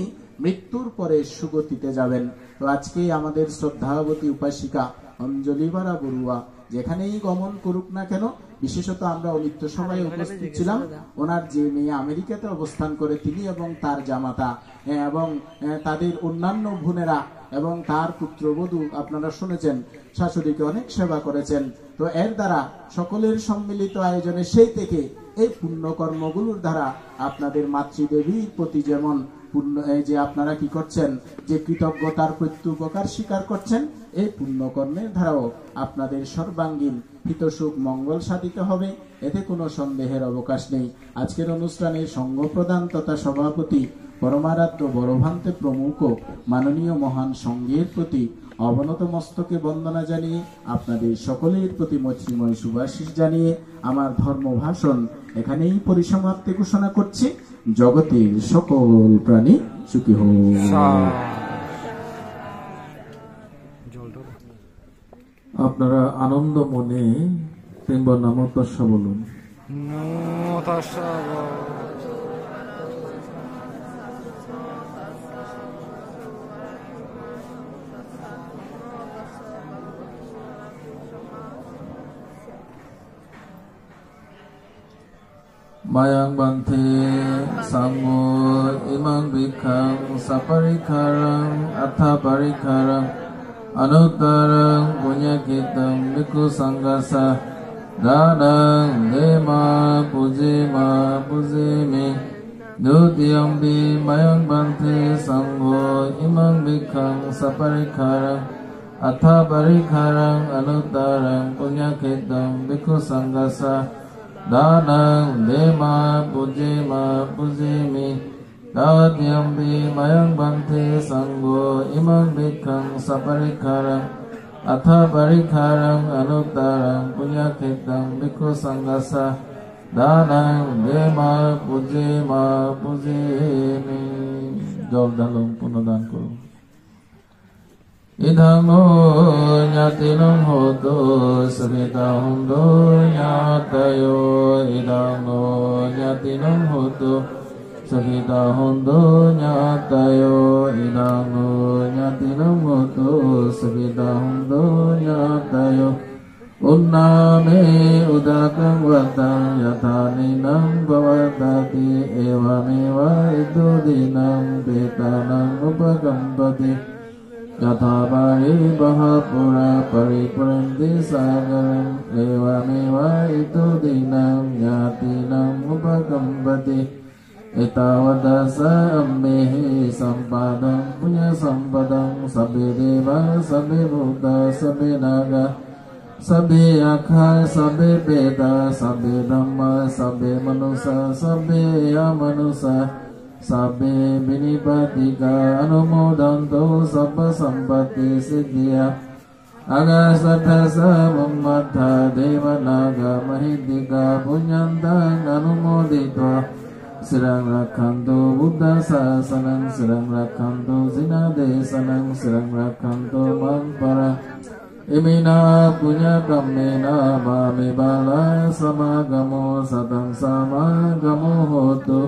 মৃত্যুর পরে সুগতিতে যাবেন। তো আজকে আমাদের শ্রদ্ধাবতী উপাসিকা অঞ্জলিবারা বড়ুয়া যেখানেই গমন করুক না কেন, বিশেষত আমরা অলিপ্ত সভায় উপস্থিত ছিলাম, ওনার যে মেয়ে আমেরিকাতে অবস্থান করে তিনি এবং তার জামাতা এবং তাদের অন্যান্য বোনেরা এবং তার পুত্রবধূ, আপনারা শুনেছেন শাশুড়িকে অনেক সেবা করেছেন। তো এর দ্বারা সকলের সম্মিলিত আয়োজনে সেই থেকে এই পুণ্যকর্মগুলোর দ্বারা আপনাদের মাতৃদেবীর প্রতি যেমন পুণ্য, এই যে আপনারা কি করছেন, যে কৃতজ্ঞতার প্রত্যুপকার স্বীকার করছেন, এই পুণ্যকর্মের দ্বারাও আপনাদের সর্বাঙ্গীন হিতসুখ মঙ্গল সাধিত হবে, এতে কোনো সন্দেহের অবকাশ নেই। আজকের অনুষ্ঠানের সংঘ প্রধান তথা সভাপতি পরমারাধ্য বড়ভান্তে প্রমুখ মাননীয় মহান সংঘের প্রতি অবনত মস্তকে বন্দনা জানিয়ে, আপনাদের সকলের প্রতি মৈত্রীময় শুভাশিস জানিয়ে আমার ধর্ম ভাষণ এখানেই পরিসমাপ্তি ঘোষণা করছি। জগতের সকল প্রাণী সুখী হোক। আপনারা আনন্দ মনে প্রেম নাম তস্যা বলুন। Mayang bante sanggo imang bikang saparikharang atha parikharang anuttarang punyakitam bhikkhu sanghasa danang dema pujimi dutiyampi mayang bante sanggo imang bikang saparikharang atha parikharang anuttarang punyakhetam bhikkhu sanghassa danang dema pujema pujemi tatyampi mayang bante sangho imang bhikkhang saparikharang atha parikharang anuttarang punyakhetam bhikkhu sanghassa danang dema pujema pujemi জল ঢালুন পুনদান করুন idang no nyatinam hoto sakita hundo nyatayo idang no nyatinam hoto sakita hundo nyatayo idang no nyatinam hoto sakita hundo nyatayo unname udakang vatang yathaninam bhavatati evameva idudinam betanam upakambati yatha pari bahapura paripuranti sagaram evameva idudinam yatinam upakambati etavadasa ammehi sampadam punya sampadam sabbe deva sabbe bhuta sabbe naga sabbe akha sabbe veda sabbe dhamma sabbe manusa sabbe amanusa sabbe vinipatika anumodanto sabba sampatti siddhya agasathasa mammatha devanaga mahidika punyantang anumoditva sirang rakhanto buddha sasanang sirang rakhanto zinadesanang sirang rakhanto mangpara imina punya kamena mami bala samagamo satang samagamo hotu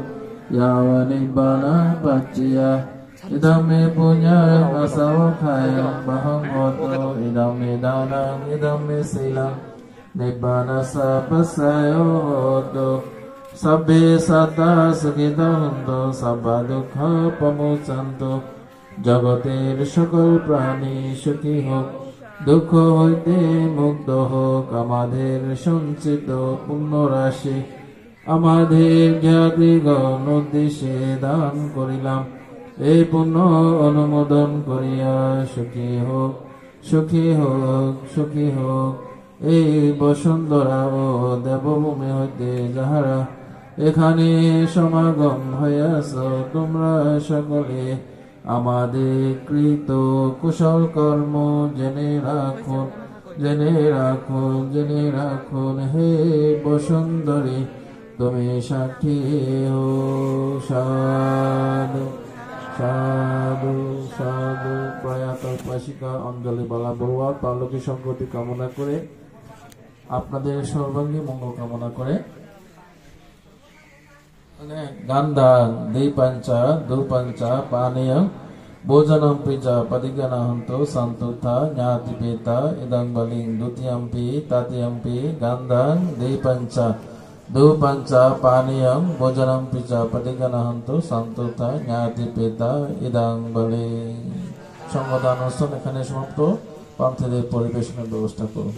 yavanibbana pacciya idame punya asavakaya bahang hotu idame danang idame silang nibbana sapasayo hotu sabbe satta sukita hunto sabba dukha pamuchanto জগতের সকল প্রাণী সুখী হোক দুঃখ হইতে মুক্ত হোক আমাদের সঞ্চিত পুণ্য রাশি আমাদের জ্ঞাতিগণ উদ্দেশ্যে দান করিলাম এই পুণ্য অনুমোদন করিয়া সুখী হোক সুখী হোক সুখী হোক এই বসুন্ধরা ও দেবভূমি হইতে যাহারা এখানে সমাগম হইয়াছ তোমরা সকলে আমাদের কৃত কুশল কর্ম জেনে রাখুন জেনে রাখুন জেনে রাখুন হে বসুন্ধরী তুমি সাক্ষী হো সাধু সাধু সাধু প্রয়াত পাশিকা অঞ্জলি বালা বড়ুয়া পালকি সংগতি কামনা করে আপনাদের সর্বাঙ্গী মঙ্গল কামনা করে gandang di panca du panca paniyam bojanam pija padiganahanto santutha nyati peta idang baling dutiyampi tatiyampi gandang di panca du panca paniyam bojanam pija padiganahanto santutha nyati peta idang baling সংবাদ অনুষ্ঠান এখানে সমাপ্ত। পান্থীদের পরিবেশনের ব্যবস্থা করুন।